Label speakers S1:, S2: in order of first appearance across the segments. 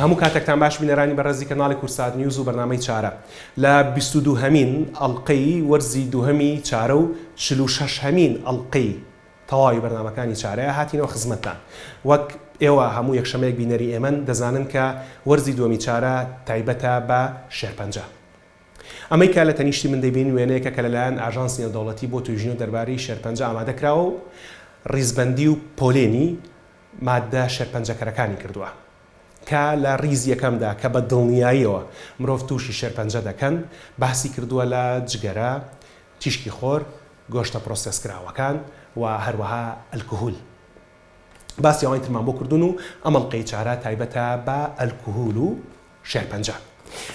S1: هەموو کاتێکتان باش بینەرانی بەڕێزی کەناڵی کورسات نیوز و بەرنامەی چارە لە 22هەمین ئەڵقەی وەرزی دووهەمی چارە و 46هەمین ئەڵقەی تەواوی بەرنامەکانی چارەیە هاتینەوە خزمەتتان. وەک ئێوە هەموو یەکشەمەیەک بینەری ئێمەن دەزانن کە وەرزی دووەمی چارە تایبەتە بە شێرپەنجە. ئەمەی کە لە تەنیشتی من دەبین وێنەیەکە کە لەلایەن ئاژانسی نێودەوڵەتی بۆ توێژینەوە دەربارەی شێرپەنجە ئامادەکراوە و ڕیزبەندی و پۆلێنی مادە شێرپەنجەکەرەکانی کردووە کە لە ڕیز یەکەمدا کە بە دڵنیاییەوە مرۆڤ تووشی شێرپەنجە دەکەن باسی کردووە لە جگەرە، تیشکی خۆر، گۆشتە پرۆسسکراوەکان و هەروەها ئەلکوهول. باسی ئەوەی ترمان بۆ کردوون و ئەمەڵقەی چارە تایبەتە بە ئەلکوهول و شێرپەنجە.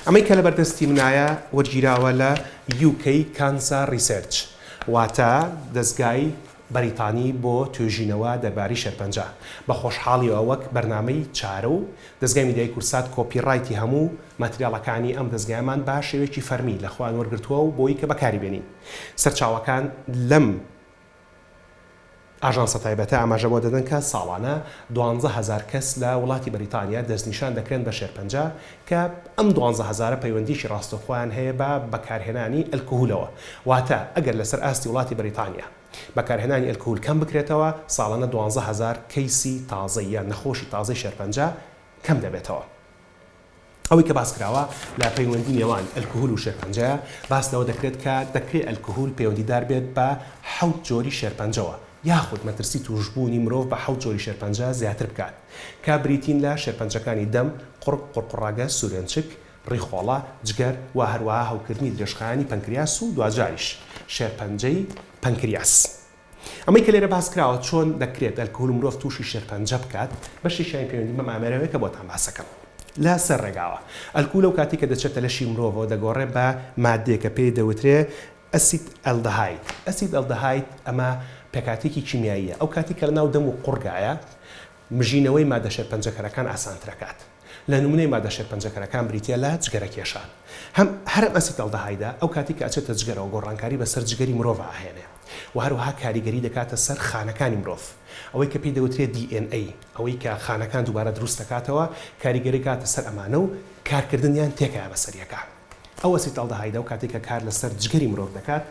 S1: ئەمەی کە لە بەردەستی منایە وەرگیراوە لە UK Cancer Research واتە دەستگای بەریتانی بۆ توێژینەوە دەرباری شێرپەنجە. بە خۆشحاڵیەوە وەک بەرنامەی چارە و دەستگای میدیای کورسات کۆپیڕایتی هەموو ماتریاڵەکانی ئەم دەستگایمان با شێوەیەکی فەرمی لە خوان وەرگرتووە و بۆی کە بەکاری بێنین. سەرچاوەکان لەم ئاژانسە تایبەتە ئاماژە بۆ دەدەن کە ساڵانە 12,000 کەس لە وڵاتی بەریتانیا دەستنیشان دەکرێن بە شێرپەنجە کە ئەم 12,000 پەیوەندیشی ڕاستەوخۆیان هەیە بە بەکارهێنانی ئەلکوهولەوە. واتە ئەگەر لەسەر ئاستی وڵاتی بەریتانیا بەکارهێنانی ئەلکوهول کەم بکرێتەوە ساڵانە 12,000 کەیسی تازە یان نەخۆشی تازەی شێرپەنجە کەم دەبێتەوە. ئەوەی کە باس کراوە لە پەیوەندی نێوان ئەلکوهول و شێرپەنجەیە باس لەوە دەکرێت کە دەکرێت ئەلکوهول پەیوەندیدار بێت بە 7 جۆری شێرپەنجەوە یاخود مەترسی توشبوونی مرۆڤ بە 7 جۆری شێرپەنجە زیاتر بکات کە بریتین لە شێرپەنجەکانی دەم، قوڕک، قوڕقڕاگە، سوورێنچک، ڕیخۆڵە، جگەر و هەروەها هەوکردنی درێژخایانی پەنکریاس و دوجاریش شێرپەنجەی پەنکریاس. ئەمەی کە لێرە باس کراوە چۆن دەکرێت ئەلکوهول مرۆڤ تووشی شێرپەنجە بکات بەشێکیان پەیوەندی بە مامێرەوەیە کە بۆتان باسەکەم. لا سەر ڕێگاوە ئەلکوهول و کاتی کە دەچێتە لەشی مرۆڤەوە دەگۆڕێ بە مادەیەکە پێی دەوترێ ئەسید ئەلدەهاید. ئەسید ئەلدەهاید ئەمە پێکاتێکی کیمیاییە. ئەو کاتی کە لەناو دەم و قوڕگایە مژینەوەی مادە شێرپەنجەکەرەکان ئاسانترەکات. لە نمونەی مادە شێرپەنجەکەرەکان بریتە لە جگەرە کێشان. هەرم ئەسید ئەلدەهایدە ئەو کاتی کە ئەچێتە جگەرەوە گۆڕانکاری بەسەر جگەری مرۆڤ ئاهێنێ و هەروەها کاریگەری دەکاتە سەر خانەکانی مرۆڤ. ئەوەی کە پێی دەوترێت DNA ئەوەی کە خانەکان دووبارە دروست دەکاتەوە کاریگەری کاتە سەر ئەمانە و کارکردنیان تێکایە بەسەریەکە. ئەو ئەسید ئەلدەهایدە و کاتێک کە کار لەسەر جگەری مرۆڤ دەکات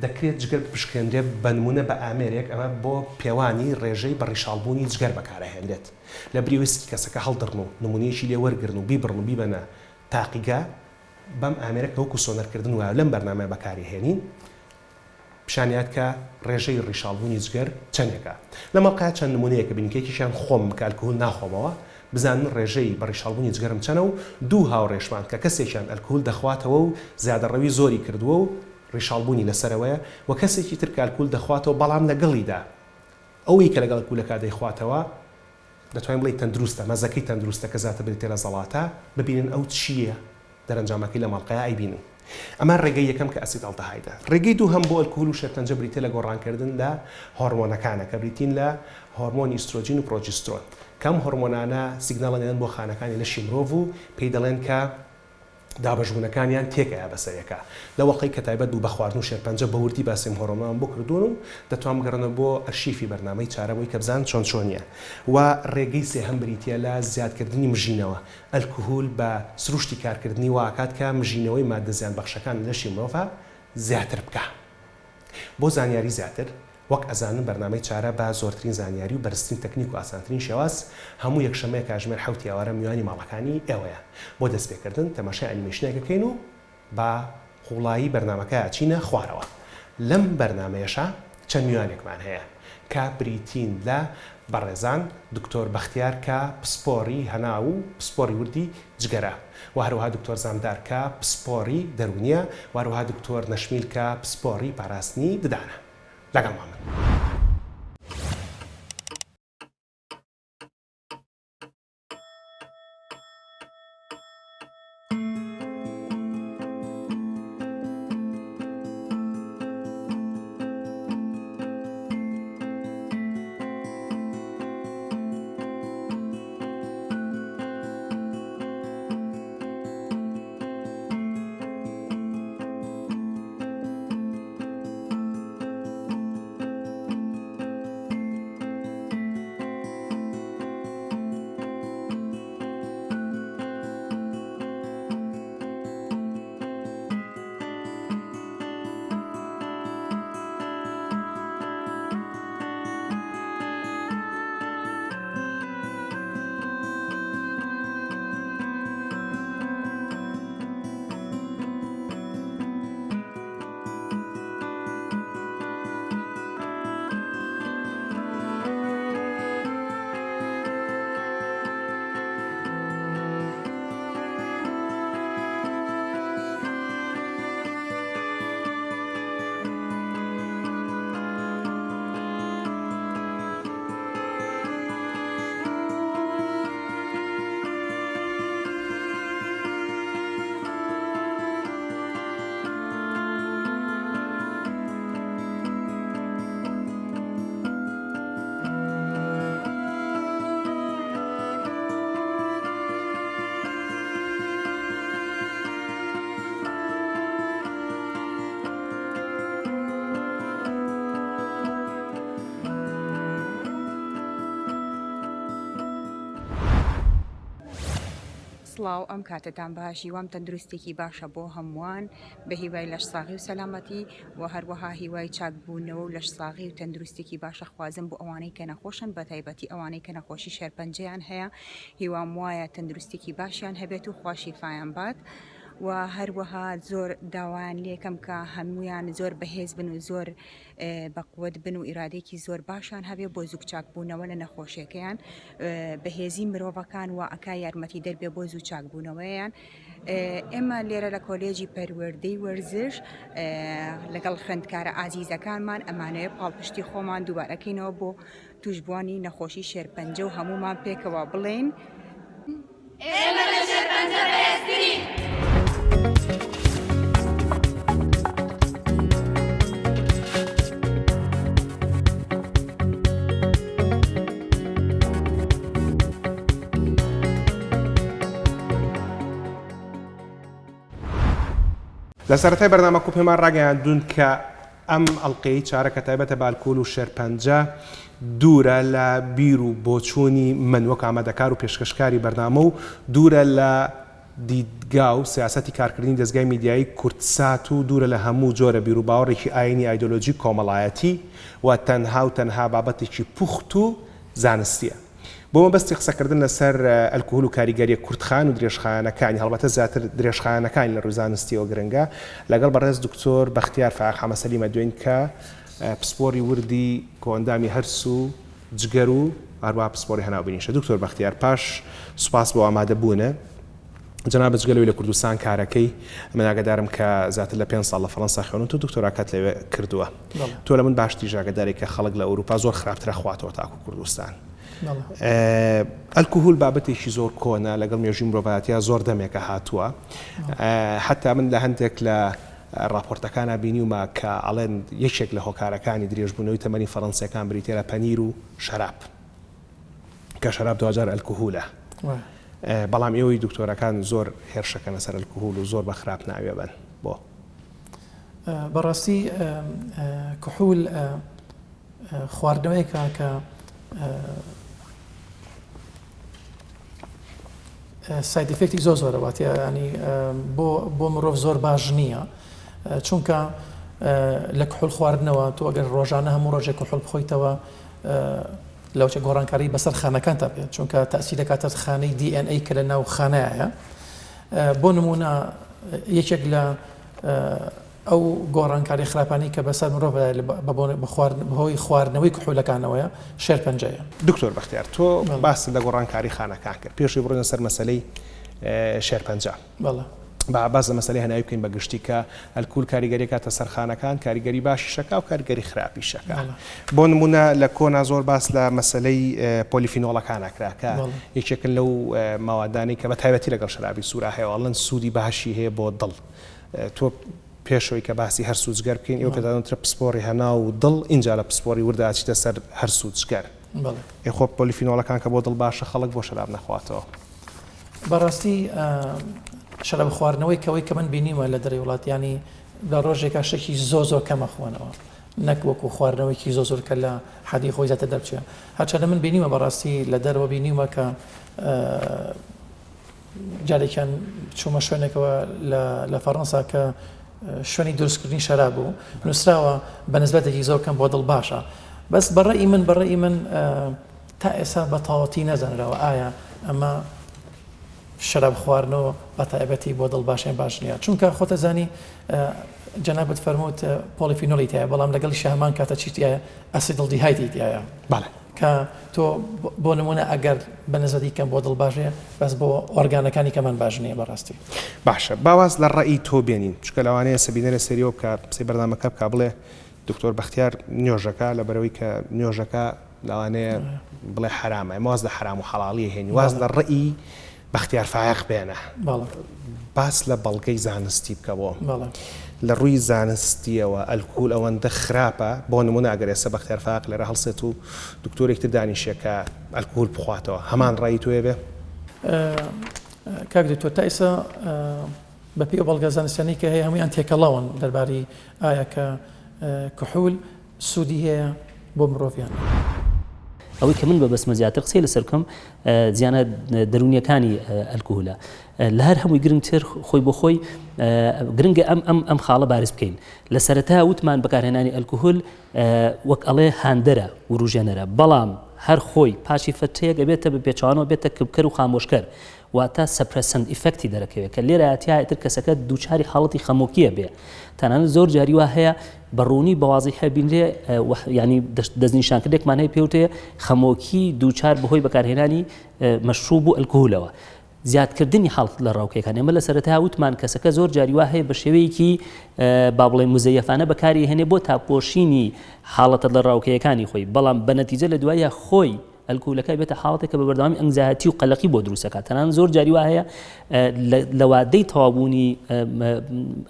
S1: دەکرێت جگەر بپشکێنرێت بە نمونە بە ئامێرێک ئەمە بۆ پێوانی ڕێژەی بەڕیشاڵبوونی جگەر بەکارەهێنرێت. لە بریویستی کەسەکە هەڵدڕن و نمونەیەکی لێ وەرگرن و بیبڕن و بیبەنە تاقیگا بەم ئامێرەکە وەکو سۆنەرکردن وایە لەم بەرنامەیە بەکاری هێنین پیشانیات کە ڕێژەی ڕیشاڵبوونی جگەر چەندێکە. لە مەڵقا چەند نمونەیەکە بینکێکیشیان خۆم کە ئەلکوهول ناخۆمەوە بزانن ڕێژەی بەڕیشاڵبوونی جگەرم چەنە و دوو هاوڕێشمان کە کەسێکیان ئەلکوهول دەخواتەوە و زیادەڕەوی زۆری کردووە و ڕیشاڵبوونی لەسەرەوەیە و کەسێکی تر کالکول دەخواتەوە بەڵام لەگەڵیدا ئەوەی کە لەگەڵ کولەکە دەیخواتەوە دەتوانین بڵێ تەندروستە مەزەکەی تەندروستە کە زیاتر بریتێ لە زەڵاتە ببینن ئەو چییە دەرەنجامەکەی لە مەڵقەیە ئەیبینن. ئەمە ڕێگەی یەکەم کە ئەسید ئەلدەهایدە. ڕێگەی دووهەم بۆ ئەلکوهول و شێرپەنجە بریتێ لە گۆڕانکردن لە هۆرمۆنەکانە کە بریتین لە هۆرمۆنی ئیسترۆجین و پرۆجسترۆن. کەم هۆرمۆنانە سیگناڵە دەدەن بۆ خانەکانی لەشی مرۆڤ و پێی دەڵێن کە دابەشبوونەکانیان تێکایە بەسەرەکە. لە وەقتی کە تایبەت بوو بە خواردن و شێرپەنجە بە وردی باسیم هۆرمۆنان بۆ کردوون و دەتوان بگەڕنەوە بۆ ئەرشیفی بەرنامەی چارەبووی کە بزان چۆن چۆنیە. و ڕێگەی سێهەم بریتە لە زیادکردنی مژینەوە. ئەلکوهول بە سروشتی کارکردنی واکات کە مژینەوەی مادە زیان بەخشەکان لەشی مرۆڤ زیاتر بکە. بۆ زانیاری زیاتر وەک ئەزانن بەرنامەی چارە بە زۆرترین زانیاری و بەرزترین تەکنیک و ئاسانترین شێواز هەموو یەکشەمەیە کاژمێر حوتی ئێوارە میوانی ماڵەکانی ئێوەیە بۆ دەستپێکردن تەماشای ئەنیمێشنێکەکەین و بە قوڵایی بەرنامەکە ئاچینە خوارەوە. لەم بەرنامەیەشە چەند میوانێکمان هەیە کە بریتین لە بەڕێزان دکتۆر بەختیار کە پسپۆری هەنا و پسپۆری وردی جگەرە و هەروەها دکتۆر زامدار کە پسپۆری دەرونیە و هەروەها دکتۆر نەشمیل کە پسپۆری پاراستنی ددانە. لەگەڵمان من.
S2: سڵاو ئەم کاتتان باشی وام تەندروستێکی باشە بۆ هەمووان بە هیوای لەش ساغی و سەلامەتی و هەروەها هیوای چاکبوونەوە و لەش ساغی و تەندروستێکی باشە خوازم بۆ ئەوانەی کە نەخۆشن بە تایبەتی ئەوانەی کە نەخۆشی شێرپەنجەیان هەیە هیوام وایە تەندروستێکی باشیان هەبێت و خواشیفایان بات و هەروەها زۆر داوایان لێکم کە هەمویان زۆر بەهێز بن و زۆر بەقوت بن و ئیرادێکی زۆر باشان هەبێ بۆ زوو چاکبوونەوە لە نەخۆشیەکەیان بەهێزی مرۆڤەکان و ئەکا یارمەتی دەربێ بۆ زوو چاکبوونەوەیان ئێمە لێرە لە کۆلێجی پەروەردەی وەرزش لەگەڵ خوێندکارە ئازیزەکانمان ئەمانەیە پاڵپشتی خۆمان دووبارەکەینەوە بۆ توشبوانی نەخۆشی شێرپەنجە و هەمومان پێکەوە بڵێن
S3: ئێمە لە شێرپەنجە بەهێزترین.
S1: لە سەرەتای بەرنامەکە پێمان ڕاگەیاندوون کە ئەم ئەڵلقەی چارەکە تایبەتە بە ئەلکۆل و شێرپەنجە دوورە لە بیر و بۆچوونی من وەک ئامادەکار و پێشکەشکاری بەرنامە و دوورە لە دیدگا و سیاسەتی کارکردنی دەستگای میدیایی کورتسات و دوورە لە هەموو جۆرە بیر و باوەڕێکی ئاینی ئایدۆلۆژی کۆمەڵایەتی و تەنها بابەتێکی پوخت و زانستیە. بۆ مەبەستی قسەکردن لەسەر ئەلکۆهۆل و کاریگەریە کورتخان و درێژخایەنەکانی هەڵبەتە زیاتر درێژخایەنەکانی لە ڕووی زانستیەوە گرنگە لەگەڵ بەڕێز دکتۆر بەختیار فاق حەمەسەلیمە دوێن کە پسپۆری وردی کۆندامی هەرس و جگەر و هەروە پسپۆری هەناوبینیشە. دکتۆر بەختیار پاش سوپاس بۆ ئامادەبوونە جەناب جگەلەوەی لە کوردستان کارەکەی من ئاگادارم کە زیاتر لە 5 ساڵ لە فەڕەنسا خوێن و دکتۆراکات لەوێ کردووە. تۆ لە من باشتری ئاگاداری کە خەڵک لە ئەوروپا زۆر خراپترە خواتەوە تاکو کوردستان. ئەلکۆهۆل بابەتێکی زۆر کۆنە لەگەڵ مێژووی مرۆڤایەتیە زۆر دەمێکە هاتووە. حتا من لە هەندێک لە راپۆرتەکانە بینیومە کە ئەڵێن یەکێک لە هۆکارەکانی درێژبوونەوەی تەمەنی فەڕەنسیەکان بریتێ لە پەنیر و شەراب کە شەراب دوجار ئەلکۆهۆلە. بەڵام ئێوەی دکتۆرەکان زۆر هێرشەکەنە سەر ئەلکۆهۆل و زۆر بە خراپ ناوێبن بۆ
S4: بەڕاستی کحول خواردنەوەیەکە کە سایدفکتی زۆر زۆرەواتە ینی بۆ مرۆڤ زۆر باش نییە چونکە لە کحول خواردنەوە تۆ ئەگەر ڕۆژانە هەموو ڕۆژێک کحول بخۆیتەوە لەوچە گۆڕانکاری بەسەر خانەکان تا بێت چونکە تاسی دەکاتە خانەی DNA کە لە ناو خانەیە بۆ نمونە یەکێک لە ئەو گۆڕانکاری خراپانی کە بەسەر مرۆڤ بەهۆی خواردنەوەی کحولەکانەوەیە شێرپەنجەیە.
S1: دکتۆر بەختیار تۆ باس لە گۆڕانکاری خانەکان کرد پێشی بڕۆینە سەر مەسەلەی شێرپەنجە. باز لە مەسەلەی هەناوی بکەین بە گشتی کە ئەلکۆل کاریگەری کاتە سەرخانەکان کاریگەری باشی شەکا و کاریگەری خراپی شەکا. بۆ نمونە لە کۆنا زۆر باس لە مەسەلەی پۆلیفینۆڵەکانە کراکە یەکێکن لەو ماوەدانی کە بە تایبەتی لەگەڵ شەرابی سوورا هەیەڵەن سوودی باشی هەیە بۆ دڵ. تۆ پێشەوەی کە باسی هەر سوودجگەر بکەین ئێوە پێدانترە پسپۆری هەنا و دڵ اینجا لە پسپۆری وردا ئاچیتە سەر هەر سوودجگەر. خۆ پۆلیفینۆڵەکان کە بۆ دڵ باشە خەڵک بۆ شەراب نەخواتەوە.
S4: بەڕاستی شەراب خواردنەوەی کەوەی کە من بینیمە لە دەرەوەی وڵاتیانی لە ڕۆژێکا شتێکی زۆر کەمە خوێنەوە نەک وەکو خواردنەوەیکی زۆر کە لە حەدی خۆی زیاتر دەرچێ. هەرچەندە من بینیمە بەڕاستی لە دەرەوە بینیمە کە جارێکیان چوومە شوێنێکەوە لە فەڕەنسا کە شوێنی دروستکردنی شەراب بوو نووسراوە بە نسبەتێکی زۆر کەم بۆ دڵ باشە. بەس بەڕێی من تا ئێستا بە تەواوەتی نەزانراوە ئایا ئەمە شەراب خواردنەوە بە تایبەتی بۆ دڵ باشیان باش نییە چونکە خۆتە زانی جەنابەت فەرمووت پۆلیفینۆڵی تایە بەڵام لەگەڵی شەهمان کاتە چیتیایە ئەسیدڵدیهایدی تایە کە تۆ بۆ نمونە ئەگەر بە نسبەتی کەم بۆ دڵ باشەیە بەس بۆ ئۆرگانەکانی کەمان باش نییە بەڕاستی.
S1: باشە باواز لە ڕێی تۆ بێنین چکە لەوانەیە سەبینەرە سەریەوە بکە قسەی بەردامەکە بکە بڵێ دکتۆر بەختیار نوێژەکە لە بەرەوەی کە نوێژەکە لەوانەیە بڵێ حرامە واز لە حرام و حەڵاڵی هێنی واز لە ڕێی بەختیار فایق بێنە باس لە بەڵگەی زانستی بکەوە لە ڕووی زانستیەوە ئەلکۆل ئەوەندە خراپە بۆ نمونە ئەگەر ئێستا بەختیار فایق لێرە هەڵسێت و دکتۆرێکتر دانیشێکە ئەلکۆل بخواتەوە هەمان ڕێی تۆیە بێ.
S4: کاک دکتۆر تا ئێستا بەپێی ئەو بەڵگە زانستیانەی کە هەیە هەموویان تێکەڵاون دەربارەی ئایا کە کحول سوودی هەیە بۆ مرۆڤیان.
S5: ئەوەی کە من بە بەسمە زیاتر قسەی لەسەر بکەم زیانە دەرونیەکانی ئەلکۆهولە لە هەر هەمووی گرنگتر خۆی بۆ خۆی گرنگە ئەم خاڵە بارز بکەین لە سەرەتا وتمان بەکارهێنانی ئەلکۆهۆل وەک ئەڵێ هاندەرە و ڕوژێنەرە بەڵام هەر خۆی پاشی فەرچەیەک ئەبێتە بە پێچوانەوە بێتە کبکەر و خامۆشکەر واتە سەپرەسەند ئیفەکتی دەرەکەوێت کە لێرە ئەتیایەتر کەسەکە دووچاری حاڵەتی خەمۆکیە بێ تەنانەت زۆر جاری وا هەیە بەڕوونی بەوازی هەبینرێ ینی دەستنیشانکردێکمان هەیە پێوتەیە خەمۆکی دووچار بەهۆی بەکارهێنانی مەشروب و ئەلکۆهۆلەوە زیادکردنی حاڵەت لە ڕاوکەکان ئێمە لە سەرەتا وتمان کەسەکە زۆر جاری وا هەیە بە شێوەیەکی با بڵێن مزەیەفانە بەکاری هێنێ بۆ تاپۆشینی حاڵەتە لە ڕاوکەیەکانی خۆی بەڵام بە نەتیجە لە دوایە خۆی ئەلکۆهۆلەکە بێتە حاڵەتێک کە بە بەردەوامی ئەنگزایەتی و قەلەقی بۆ دروستەکات تەنانەت زۆر جاری وا هەیە لە وادەی تەوابوونی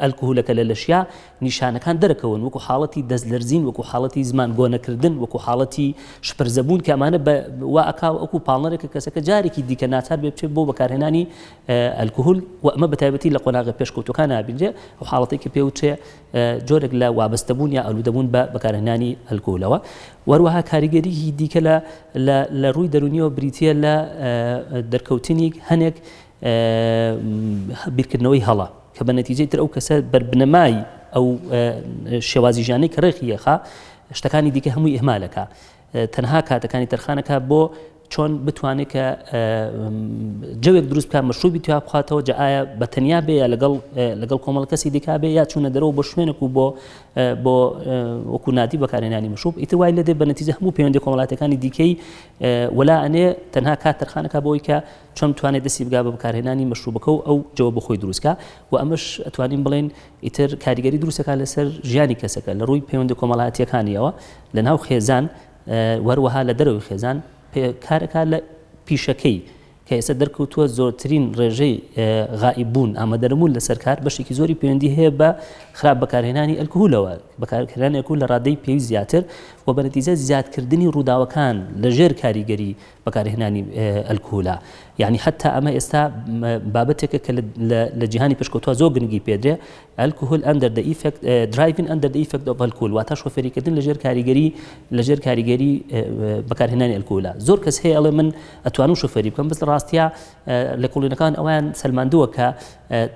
S5: ئەلکۆهۆلەکە لە لەشیا نیشانەکان دەرەکەون وەکو حاڵەتی دەستلەرزین وەکو حاڵەتی زمان گۆنەکردن وەکو حاڵەتی شپرزەبوون کە ئەمانە وا ئەکا وەکو پاڵنەرێکە کەسەکە جارێکی دیکە ناچار بێ بچێت بۆ بەکارهێنانی ئەلکۆهۆل و ئەمە بەتایبەتی لە قۆناغە پێشکەوتوەکان نابینرێ ئەو حاڵەتێکی پێوترێ جۆرێک لە وابەستەبوون یا ئەلوودەبوون بە بەکارهێنانی ئەلکۆهۆلەوە وەروەها کاریگەریی دیکە لە ڕووی دەرونیەوە بریتە لە دەرکەوتنی هەنێک بیرکردنەوەی هەڵا کە بە نەتیجەی تر ئەو کەسە بەربنەمای ئەو شێوازی ژانەی کە ڕێخی یەخا شتەکانی دیکە هەمووی ئێمالەکە تەنها کاتەکانی تەرخانەکە بۆ چۆن بتوانێت کە جەوێک دروست بکات مەشروبی تویا بخاتەوە جا ئایا بەتەنیا بێ یا لەگەڵ کۆمەڵ کەسی دیکا بێ یا چوونە دەرەوە بۆ شوێنێک و بۆ وەکو نادی بەکارهێنانی مەشروب ئیتر وای لێ دێ بە نەتیجە هەموو پەیوەندی کۆمەڵاتەکانی دیکەی وەلا ئەنێ تەنها کات تەرخانەکە بۆی کە چۆن بتوانێت دەستی بگا بە بەکارهێنانی مەشروبەکە و ئەو جەوە بە خۆی دروستکە و ئەمەش ئەتوانین بڵێن ئیتر کاریگەری دروستەکە لەسەر ژیانی کەسەکە لە ڕووی پەیوەندی کۆمەڵاتیەکانیەوە لە ناو خێزان وەروەها لە دەرەوەی خێزان کارەکە لە پیشەکەی کە ئێستا دەرکەوتووە زۆرترین ڕێژەی غائببوون ئامادەرەبوون لەسەر کار بەشێکی زۆری پەیوەندی هەیە بە خراپ بەکارهێنانی ئەلکۆهۆلەوە بەکارهێنانی ئەلکۆهۆل لە ڕادەی پێویست زیاتر و بە نەتیجە زیادکردنی ڕووداوەکان لەژێر کاریگەری بەکارهێنانی ئەلکۆهۆلە یعنی حتا ئەمە ئێستا بابەتێکە کە لە جیهانی پێشکەوتووە زۆر گرنگی پێدرێ ئەلکۆهۆل ئەندەر دە ئیفەکت درايڤین ئەندەر دە ئیفەکت ئۆف ئەلکۆهۆل واتە شۆفێریکردن لەژێر کاریگەری بەکارهێنانی ئەلکۆهۆلە زۆر کەس هەیە ئەڵێ من ئەتوانم شۆفێری بکەم بەس ڕاستیە لە کۆڵینەکان ئەویان سەلماندووە کە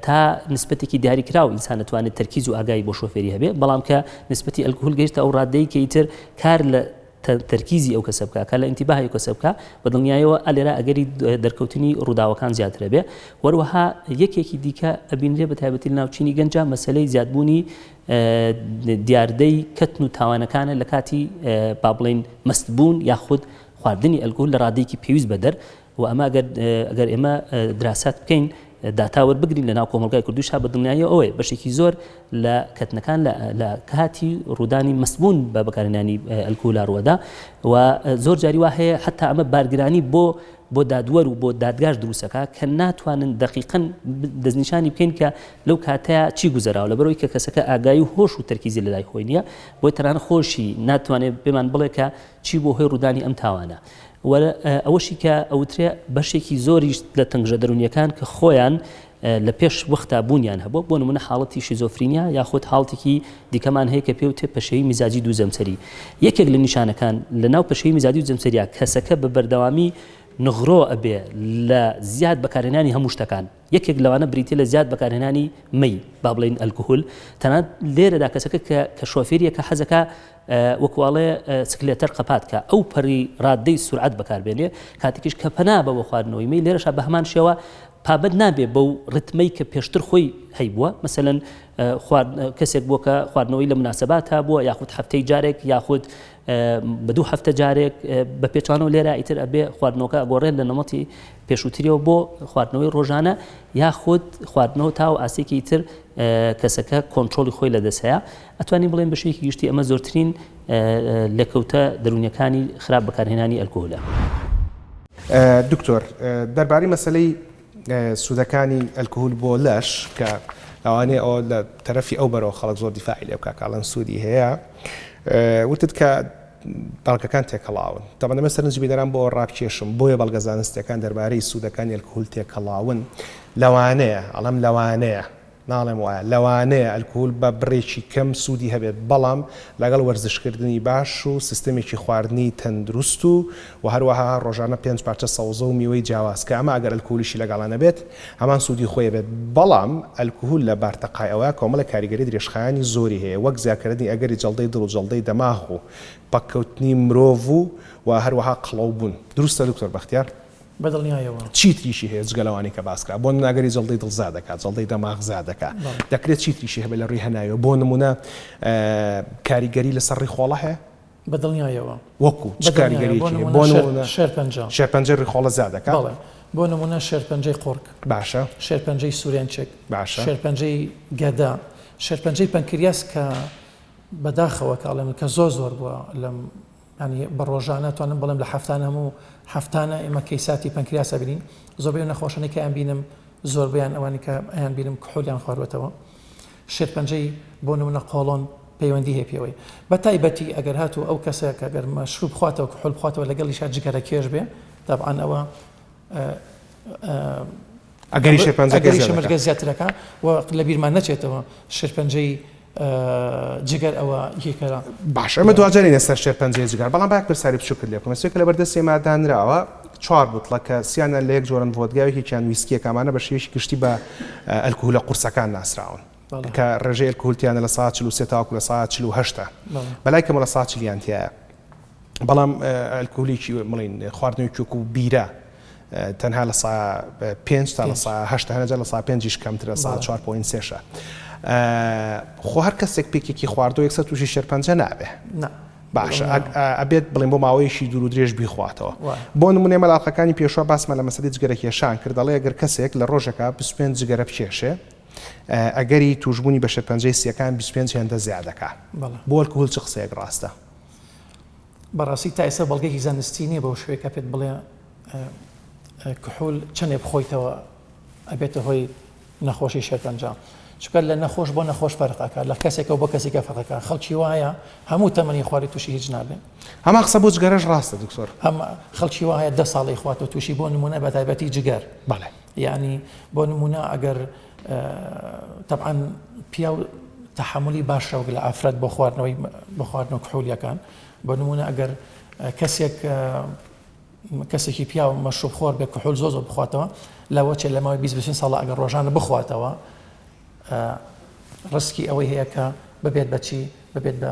S5: تا نسبەتێکی دیاریکراو ئینسان ئەتوانێت تەرکیز و ئاگایی بۆ شۆفێری هەبێ بەڵام کە نسبەتی ئەلکۆهۆل گەیشتە ئەو ڕادەی کە ئیتر کار لە تەرکیزی ئەو کەسە بکە کە لە ئینتیباهی ئەو کەسە بکە بە دڵنیایەوە ئەلێرە ئەگەری دەرکەوتنی ڕووداوەکان زیاترە بێ وەروەها یەکێکی دیکە ئەبینرێ بە تایبەتی ناوچینی گەنجە مەسەلەی زیادبوونی دیاردەی کەتن و تاوانەکانە لە کاتی با بڵێن مەستبوون یاخود خواردنی ئەلکۆهۆل لە ڕادەیەکی پێویست بەدەر و ئەمە ئەگەر ئێمە دراسات بکەین داتاوە بگرین لە ناو کۆمەلگای کوردیش بە دڵنیاییەوە ئەوەیە بەشێکی زۆر لە کەتنەکان لە کاتی ڕوودانی مەستبوون بە بەکارهێنانی ئەلکۆهۆل ڕوەدا و زۆر جاری وا هەیە حتا ئەمە بارگرانی بۆ دادوەر و بۆ دادگاش دروستەکە کە ناتوانن دقیقاً دەستنیشانی بکەین کە لەو کاتەیە چی گوزەراوە لەبەرەوەی کە کەسەکە ئاگایی و هۆش و تەرکیزی لەلای خۆی نییە بۆی تەنانە خۆشی ناتوانێت پێمان بڵێ کە چی بۆ هۆی ڕوودانی ئەم تاوانە ئەوەشی کە ئەوترێ بەشێکی زۆریش لە تەنگژە دەرونیەکان کە خۆیان لە پێش وەختا بوونیان هەبوو بۆ نمونە حاڵەتی شیزۆفرینیا یاخود حاڵتێکی دیکەمان هەیە کە پێوتێ پەشەوی میزاجی دوو زەمسەری یەکێک لە نیشانەکان لە ناو پەشەوی میزاجی دوو زەمسەریە کەسەکە بە بەردەوامی نغڕۆ ئەبێ لە زیاد بەکارهێنانی هەموو شتەکان یەکێک لەوانە بریتە لە زیاد بەکارهێنانی مەی با بڵێن ئەلکۆهۆل تەنانەت لێرەدا کەسەکە کە شۆفێریەکە حەزەکە وەکواڵێ سکلێتەر قەپاتکە ئەو پەری ڕادەی سورعەت بەکاربێنێ کاتێکیش کە پەنا بەوە خواردنەوەی مەی لێرەشە بە هەمان شێوە پابەت نابێ بەو ڕتمەی کە پێشتر خۆی هەیبووە مەسەلەن کەسێک بووە کە خواردنەوەی لە مناسبات هەبووە یاخود هەفتەی جارێک یاخود بە دوو هەفتە جارێک بە پێچوانەوە لێرە ئیتر ئەبێ خواردنەوەکە ئەگۆڕێت لە نەمەتی پێشووتریەوە بۆ خواردنەوەی ڕۆژانە یاخود خواردنەوە تا و ئاسێکی ئیتر کەسەکە کۆنتترۆلی خۆی لە دەست هەیە ئەتوانین بڵێن بەشێکی گشتی ئەمە زۆرترین لەکەوتە دەرونیەکانی خراپ بەکارهێنانی ئەلکۆهۆلە.
S1: دکتۆر دەربارەی مەسەلەی سوودەکانی ئەلکۆهۆل بۆ لەش کە ئەوانەیە ئەو لە تەرەفی ئەو بەرەوە خەڵک زۆر دیفاعی لێ بکە کاڵەن سوودی هەیە وتت کە بەڵگەکان تێکەڵاون تەمەنە مە سەرنجبی دەران بۆ ڕابکێشم بۆیە بەڵگە زانستیەکان دەربارەی سوودەکانی ئەلکۆهۆل تێکەڵاون لەوانەیە ئەڵەم لەوانەیە ناڵێم وایە لەوانەیە ئەلکۆهۆل بە بڕێکی کەم سوودی هەبێت بەڵام لەگەڵ وەرزشکردنی باش و سیستەمێکی خواردنی تەندروست و هەروەها ڕۆژانە 5 پارچە سەوزە و میوەی جیاواز کە ئەمە ئەگەر ئەلکۆهۆلیشی لەگەڵانە بێت هەمان سوودی خۆی بێت بەڵام ئەلکۆهۆل لە بارتەقایەوە کۆمەڵە کاریگەری درێژخایانی زۆری هەیە وەک زیادکردنی ئەگەری جەڵدەی دڵ و جەڵدەی دەماغ و پەککەوتنی مرۆڤ و هەروەها قڵەو بوون دروستە دکتۆر بەختیار
S4: بەدڵنیایەوە
S1: چیتریشی هەیە جگەلەوانی کە باسکرا بۆ ناگەری جەڵدەی دڵ زاد دەکات جەڵدەی دەماغ زاد دەکات دەکرێت چیتریشی هەبێت لە ڕووی هەناویەوە بۆ نمونە کاریگەری لەسەر ڕیخۆڵە هەیە
S4: بەدڵنیایەوە
S1: وەکو چ کاریگەریەکی بۆ نمونە
S4: شێرپەنجە
S1: ڕیخۆڵە زاد دەکات
S4: بۆ نمونە شێرپەنجەی قۆرک
S1: باشە
S4: شێرپەنجەی سوورێنچێک
S1: باشە
S4: شێرپەنجەی گەدا شێرپەنجەی پەنکریاس کە بەداخەوە کاڵێن کە زۆر بووە لەم ینی بە ڕۆژانە توانم بڵێم لە هەفتانە ئێمە کەیساتی پەنکریاسە بینین زۆربەی نەخۆشانەی کە ئەیان بینم زۆربیان ئەوانی کە ئەیان بینم کحولیان خواردوێتەوە شێرپەنجەی بۆ نمونە قۆڵۆن پەیوەندی هەیە پێوەی بە تایبەتی ئەگەر هاتوو ئەو کەسە کە ئەگەر مەشروب بخواتەوە کحول بخواتەوە لەگەڵیش جگەرە کێش بێ طبعاً ئەوە
S1: ئەگەری
S4: شێرپەنجە زیاترەکە و لە بیرمان نەچێتەوە شێرپەنجەی جگەر ئەوە یەکەرە
S1: باش ئەمە دوجارینە سەر شێرپەنجەی جگەر بەڵام باک پرسیاری بچووکرد لێ بکەم سێکە لە بەردەستێمە دانراوە 4 بوتڵە کە سیانە لە یەک جۆرن ڤۆدگاوێکیان ویسکیە کامانە بە شێوەیەکی گشتی بە ئەلکۆهۆلە قورسەکان ناسراون کە ڕێژەی ئەلکۆهۆلتیانە لە ساعت 43 تاوەکو لە ساعت 48 بەلای کەمە لە ساعت 40 تایە بەڵام ئەلکۆهۆلێکی مڵین خواردنەوەی وەکو بیرە تەنها لە ساعت 5 تا لە ساعت 8 هەنەجا لە ساعت 5 کەمترە ساعت 4.3 خۆ هەر کەسێک پێکێکی خواردۆ یەکسەر تووشی شێرپەنجە نابێ باشە ئەبێت بڵێن بۆ ماوەیەشی دوور و درێژ بیخواتەوە بۆ نمونێ مەلاقەکانی پێشوە باسمە لە مەسەلەی جگەرەکێشان کرد دەڵێ ئەگەر کەسێک لە ڕۆژێکە 25 جگەرە بکێشێ ئەگەری توشبوونی بە شێرپەنجەی سیەکان 25 هێندە زیادەکە بۆ ئەلکۆهۆل چ قسەیەک ڕاستە
S4: بەڕاستی تا ئێستا بەڵگەیەکی زانستی نییە بەو شوەیەکە پێت بڵێ کحول چەندێ بخۆیتەوە ئەبێتە هۆی نەخۆشی شێرپەنجە چکە لە نەخۆش بۆ نەخۆش فەرقەکە لە کەسێکەوە بۆ کەسێکە فەرقەکە خەڵکی وایە هەموو تەمەنی خواری تووشی هیچ نابێت
S1: هەما قسە بۆ جگەرەش ڕاستە دکتۆر
S4: خەڵکی وایە 10 ساڵی خواتەوە تووشی بۆ نمونە بە تایبەتی جگەر
S1: بەڵێ
S4: یعنی بۆ نمونە ئەگەر طبعاً پیا و تەحملی باشە لە ئافرەت بۆ خواردنەوە کحولیەکان بۆ نمونە ئەگەر کەسێکی پیا و مەشروب خۆر بێ کحول زۆر بخواتەوە لەوە چێ لە ماوەی 20 ساڵە ئەگەر ڕۆژانە بخواتەوە ڕسکی ئەوەی هەیە کە ببێت بەچی ببێت بە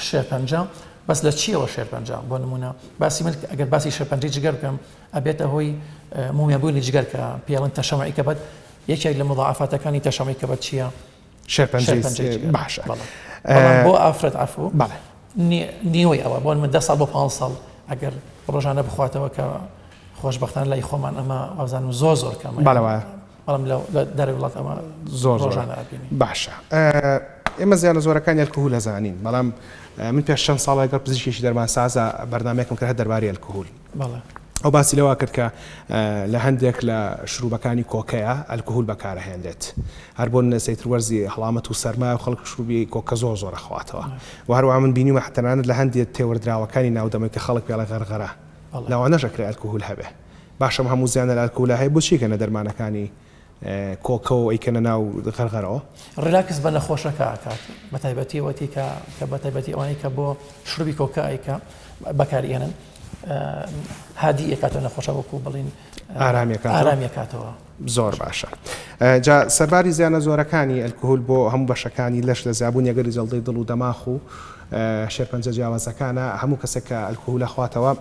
S4: شێرپەنجە بەس لە چیەوە شێرپەنجە بۆ نمونە باسی من ئەگەر باسی شێرپەنجەی جگەر بکەم ئەبێتە هۆی مومیابوونی جگەر کە پیاڵن تەشەمەعی کەبەت یەکێک لە مضاعفاتەکانی تەشەمەعی کەبەت چییە
S1: شێرپەنجەی باشە
S4: بۆ ئافرەت عفو نیوەی ئەوە بۆ من 10 ساڵ بۆ 5 ساڵ ئەگەر ڕۆژانە بخواتەوە کە خۆشبەختانە لای خۆمان ئەمە وازان زۆر کەمە بەڵام لە دەرەوی وڵات ئەمە
S1: زۆر باشە ئێمە زیانە زۆرەکانی ئەلکۆهۆل ئەزانین بەڵام من پێش چەند ساڵ ئەگەر پزیشکێکی دەرمانسازە بەرنامەیەکم کە دەربارەی ئەلکۆهۆل ئەو باسی لەوە کرد کە لە هەندێک لە شروبەکانی کۆکەیە ئەلکۆهۆل بەکارهێنرێت هەر بۆ سەیتر وەرزی هەڵامەت و سەرما و خەڵک شروبی کۆکە زۆر خواتەوە و هەروەها من بینیمە حتەنانەت لە هەندێک تێوەردراوەکانی ناودەمەی کە خەڵک پێڵە غەرغەرە لەوانە ژەکرێ ئەلکۆهۆل هەبێ باشەم هەموو زیانە لە ئەلکۆهۆل هەیە بۆچی کەنە دەرمانەکانی کۆکە و ئەیکەنە ناو غەرغەرەوە
S4: ڕیلاکس بە نەخۆشەکە ئاکات بە تایبەتی وەتی کە بە تایبەتی ئەوانەی کە بۆ شروبی کۆکە ئەیکە بەکارهێنن هادی ئەکاتەوە نەخۆشە وەکو بڵین ئارامیەکاتەوە
S1: زۆر باشە جا سەرباری زیانە زۆرەکانی ئەلکۆهۆل بۆ هەموو بەشەکانی لەش لە زیابوون یەگەری جەڵدەی دڵ و دەماغ و شێرپەنجە جیاوازەکانە هەموو کەسێک کە ئەلکۆهۆل خواتەوە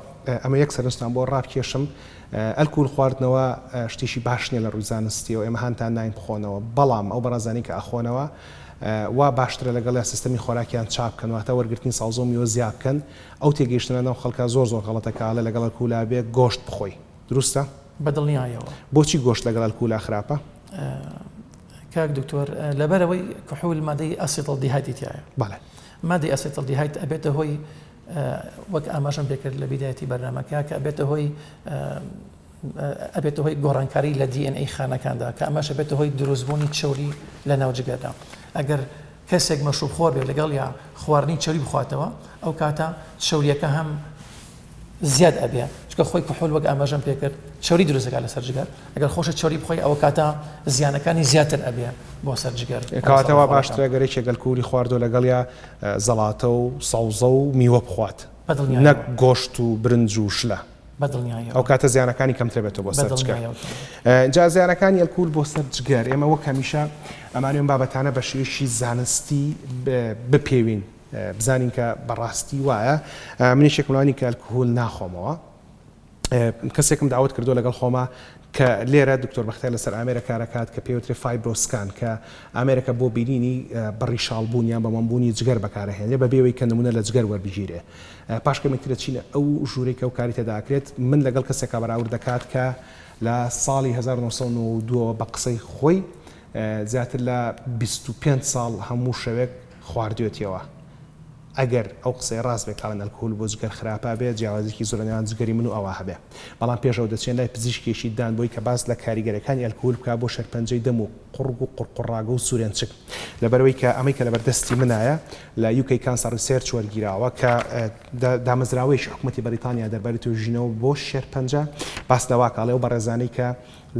S1: ئەمە یەک سەرنجتان بۆ ڕابکێشم ئەلکۆهۆل خواردنەوە شتێکی باش نییە لە ڕووی زانستیەوە ئێمە هەندان ناین بخۆنەوە بەڵام ئەو بەڕازانی کە ئەخۆنەوە وا باشترە لەگەڵ سیستەمی خۆراکیان چاپ بکەن واتە وەرگرتنی ساڵزە و میوە زیاد بکەن ئەو تێگەیشتنەوە خەڵکە زۆر غەڵەتەکە لەگەڵ ئەلکۆهۆلا بێ گۆشت بخۆی دروستە
S4: بەدڵنیایەوە
S1: بۆچی گۆشت لەگەڵ ئەلکۆهۆلا خراپە
S4: کاک دکتۆر لەبەرەوەی کحول مادەی ئەسیتڵدیهایدی تایە
S1: بەڵێ
S4: مادەی ئەسیتڵدیهاید ئەبێتە هۆی وەک ئاماژەم پێکرد لە بیدایەتی بەرنامەکە کە ئەبێتە هۆی گۆڕانکاری لە DNA خانەکاندا کە ئەمەش ئەبێتە هۆی دروستبوونی چۆری لە ناو جگەردا ئەگەر کەسێک مەشروب خۆر بێت لەگەڵ یا خواردنی چۆری بخواتەوە ئەو کاتە چۆریەکە هەم زیاد ئەبێ چکە خۆی کحول وەک ئاماژەم پێکرد چۆری دروستەکە لەسەر جگەر ئەگەر خۆشە چۆری بخۆی ئەوە کاتە زیانەکانی زیاتر ئەبێ بۆ سەر جگەر
S1: کەواتەوە باشترە گەرەی گەلکووری خواردۆ لەگەڵیا زەڵاتە و سەوزە و میوە بخوات نەک گۆشت و برنج و شلە ئەو کاتە زیانەکانی کەمتر بێتەوە بۆ سەر جگەر. جا زیانەکانی ئەلکول بۆ سەر جگەر ئێمە وەک هەمیشە ئەمانێن بابەتانە بە شێوەیەکی زانستی بپێوین بزانین کە بەڕاستی وایە. منیشێکمانی کە ئەلکۆهۆل ناخۆمەوە کەسێکم داوت کردو لەگەڵ خۆمە کە لێرە دکتۆر بەختیار لەسەر ئامێرە کارەکات کە پێوترێ فایبرۆسکان کە ئامێرەکە بۆ بینینی بڕی شاڵبوونیان بەمەمبوونی جگەر بەکارەهێنێ بە بێەوەی کە نمونە لە جگەر وەربگیرێ. پاشکەمێکترە چینە ئەو ژوورێک ئەو کاری تێداکرێت من لەگەڵ کەسێکا بەراورد دەکات کە لە ساڵی 1992 بە قسەی خۆی زیاتر لە 25 ساڵ هەموو شەوێک خواردوێتیەوە. ئەگەر ئەو قسەی ڕاست بێت کاڵن ئەلکۆهۆل بۆ جگەر خراپە بێت جیاوازێکی زۆر لەنێوان جگەری من و ئەوە هەبێ. بەڵام پێشەوە دەچێن لای پزیشکێکی دان بۆی کە باس لە کاریگەرەکانی ئەلکۆهۆل بکات بۆ شەرپەنجەی دەم و قوڕگ و قوڕقوڕاگە و سوورێنچک لەبەرەوەی کە ئەمەی کە لەبەردەستی منایە لە UK کانسەر ریسێرچ وەرگیراوە کە دامەزراوەیەکی حکوومەتی بەریتانیا دەربارەی توێژینەوە بۆ شێرپەنجە باس لەوا کاڵێ و بەڕێزانەی کە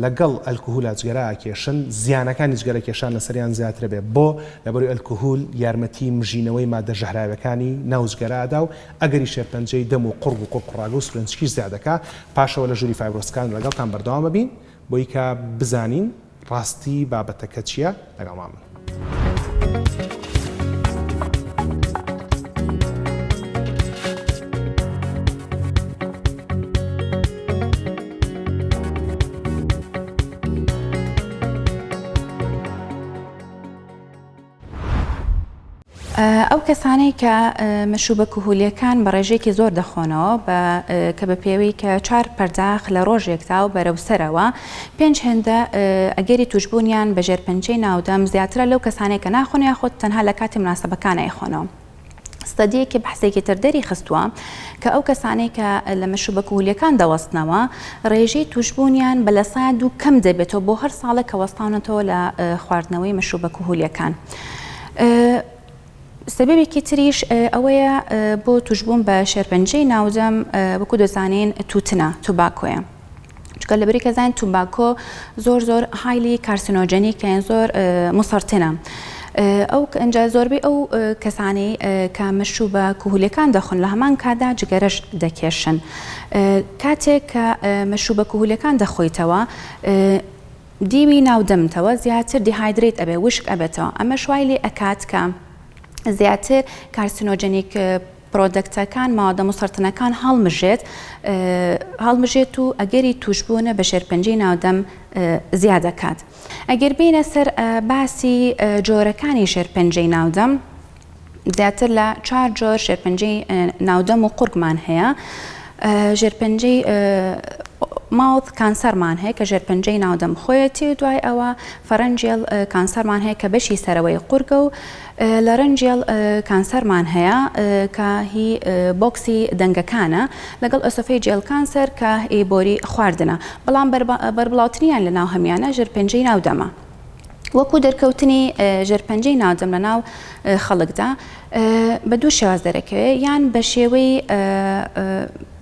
S1: لەگەڵ ئەلکۆهۆل جگەرە کێشن زیانەکانی جگەرە کێشان لەسەریان زیاتر بێ بۆ لەبەروی ئەلکۆهۆل یارمەتی مژینەوەی مادە ژەهراوەکانی ناوجگەرادا و ئەگەری شێرپەنجەی دەم و قوڕگ و قوڕقوڕاگە و سوورێنچکی زیادەکە پاشەوە لە ژووری فایبرۆسکان لەگەڵتان بەردەوامە بین بۆی کە بزانین ڕاستی بابەتەکە چییە لەگەڵمان من.
S6: ئەو کەسانەی کە مەشروبە کۆهۆلیەکان بە ڕێژەیەکی زۆر دەخۆنەوە کە بە پێوەی کە 4 پەرداخ لە ڕۆژێکتا و بەرەوسەرەوە 5 هێندە ئەگەری توشببوونیان بە ژێرپەنجەی ناودەم زیاترە لەو کەسانێک کە ناخۆن یاخۆت تەنها لە کاتی مناسبەکانە یخۆنەوە. ستەدیەکی بەحسێکی تر دەری خستووە کە ئەو کەسانەی کە لە مەشروبە کۆهۆلیەکان دەوەستنەوە ڕێژەی توشببوونیان بە لە ساد و کەم دەبێتەوە بۆ هەر ساڵێک کە وەستاونەتەوە لە خواردنەوەی مەشروبە کۆهۆلیەکان. سببێکی تریش ئەوەیە بۆ توشببوون بە شێرپەنجەی ناودەم وەکو دەزانین تووتنە توباکۆیە. چکە لەبەری کەزان توباکۆ زۆر هایلی کارسینۆجەنیکە زۆر مسەرتنە. ئەو ئەنجا زۆربەی ئەو کەسانەی کە مەشروبە کۆهۆلیەکان دەخۆن لە هەمان کادا جگەرەش دەکێشن. کاتێک کە مەشروبە کۆهۆلیەکان دەخۆیتەوە دیوی ناودەمتەوە زیاتر دیهایدرێت ئەبێ وشک ئەبێتەوە. ئەمە شوای لێ ئەکات کە زیاتر کارسینۆجەنیک پرۆدەکتەکان ماوەدە مسەرتنەکان هەڵمژێت و ئەگەری توشببوونە بە شێرپەنجەی ناودەم زیاد دەکات. ئەگەر بینە سەر باسی جۆرەکانی شێرپەنجەی ناودەم زیاتر لە 4 جۆر شێرپەنجەی ناودەم و قورگمان هەیە. ژێرپەنجەی ماوت کانسەرمان هەیە کە ژێرپەنجەی ناودەم خۆیەتی و دوای ئەوە فەرەنجێڵ کانسەرمان هەیە کە بەشی سەرەوەی قورگە و لە ڕەنجێڵ کانسەرمان هەیە کە هی بۆکسی دەنگەکانە لەگەڵ ئۆسۆفەی جێل کانسەر کە بۆری خواردنە. بەڵام بەربڵاوتنیان لە ناو هەمیانە ژێرپەنجەی ناودەمە. وەکو دەرکەوتنی ژێرپەنجەی ناودەم لە ناو خەڵکدا بە دوو شێواز دەرەکەوێت یان بە شێوەی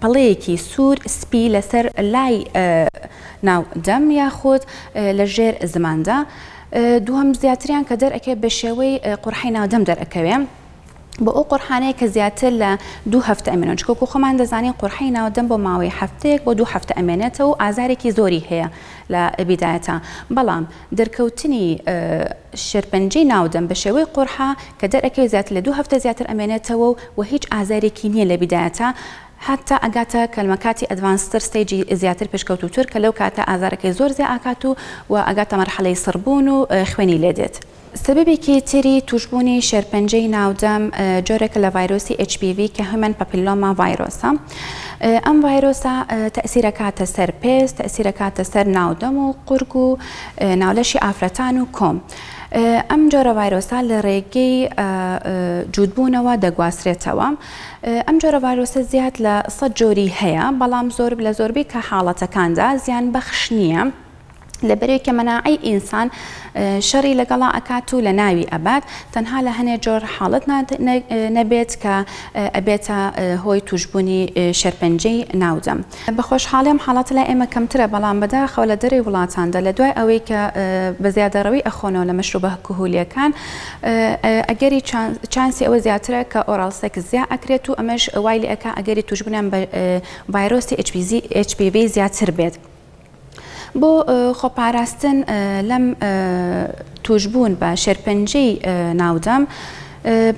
S6: پەڵەیەکی سوور سپی لەسەر لای ناودەم یاخود لە ژێر زماندا. دووەم زیاتریان کە دەرەکەوێت بە شێوەی قورحەی ناودەم دەرەکەوێت بۆ ئەو قورحانەیە کە زیاتر لە 2 هەفتە ئەمێنەوە چکۆکو خۆمان دەزانین قورحەی ناودەم بۆ ماوەی هەفتەیەک بۆ 2 هەفتە ئەمێنێتەوە و ئازارێکی زۆری هەیە لە بیدایەتە. بەڵام دەرکەوتنی شێرپەنجەی ناودەم بە شێوەی قورحە کە دەرەکەوێت زیاتر لە 2 هەفتە زیاتر ئەمێنێتەوە و هیچ ئازارێکی نییە لە بیدایەتە حتا ئەگاتە کەلمەکاتی ئەدڤانستر ستەیجی زیاتر پێشکەوتوتر کە لەو کاتە ئازارەکەی زۆر زیاد ئاکات و ئەگاتە مەرحەلەی سڕبوون و خوێنی لێدێت. سببێکی تری توشببوونی شێرپەنجەی ناودەم جۆرێکە لە ڤایرۆسی HPV کە هیومەن پاپیلۆما ڤایرۆسە. ئەم ڤایرۆسە تەئسیرەکاتە سەر پێست، تەئسیرەکاتە سەر ناودەم و قورگ و ناولەشی ئافرەتان و کۆم. ئەم جۆرە ڤایرۆسە لە ڕێگەی جوودبوونەوە دەگواسرێتەوە. ئەم جۆرە ڤایرۆسە زیاد لە 100 جۆری هەیە بەڵام لە زۆربەی کە حاڵەتەکاندا زیان بەخش نییە. لەبەرەوەی کە مەناعی ئینسان شەڕی لەگەڵا ئەکات و لە ناوی ئەبات تەنها لە هەنێ جۆر حاڵت نەبێت کە ئەبێتە هۆی توشببوونی شێرپەنجەی ناودەم. بە خۆشحاڵیم حاڵات لای ئێمە کەمترە بەڵام بەداخەوە لە دەرەوەی وڵاتاندا لە دوای ئەوەی کە بە زیادەڕەوی ئەخۆنەوە لە مەشروبە کهولیەکان ئەگەری چانسی ئەوە زیاترە کە ئۆڕالسێک زیاد ئەکرێت و ئەمەش وای لێ ئەکا ئەگەری توشببوونیان بە ڤایرۆسی HPV زیاتر بێت. بۆ خۆپاراستن لەم توشببوون بە شێرپەنجەی ناودەم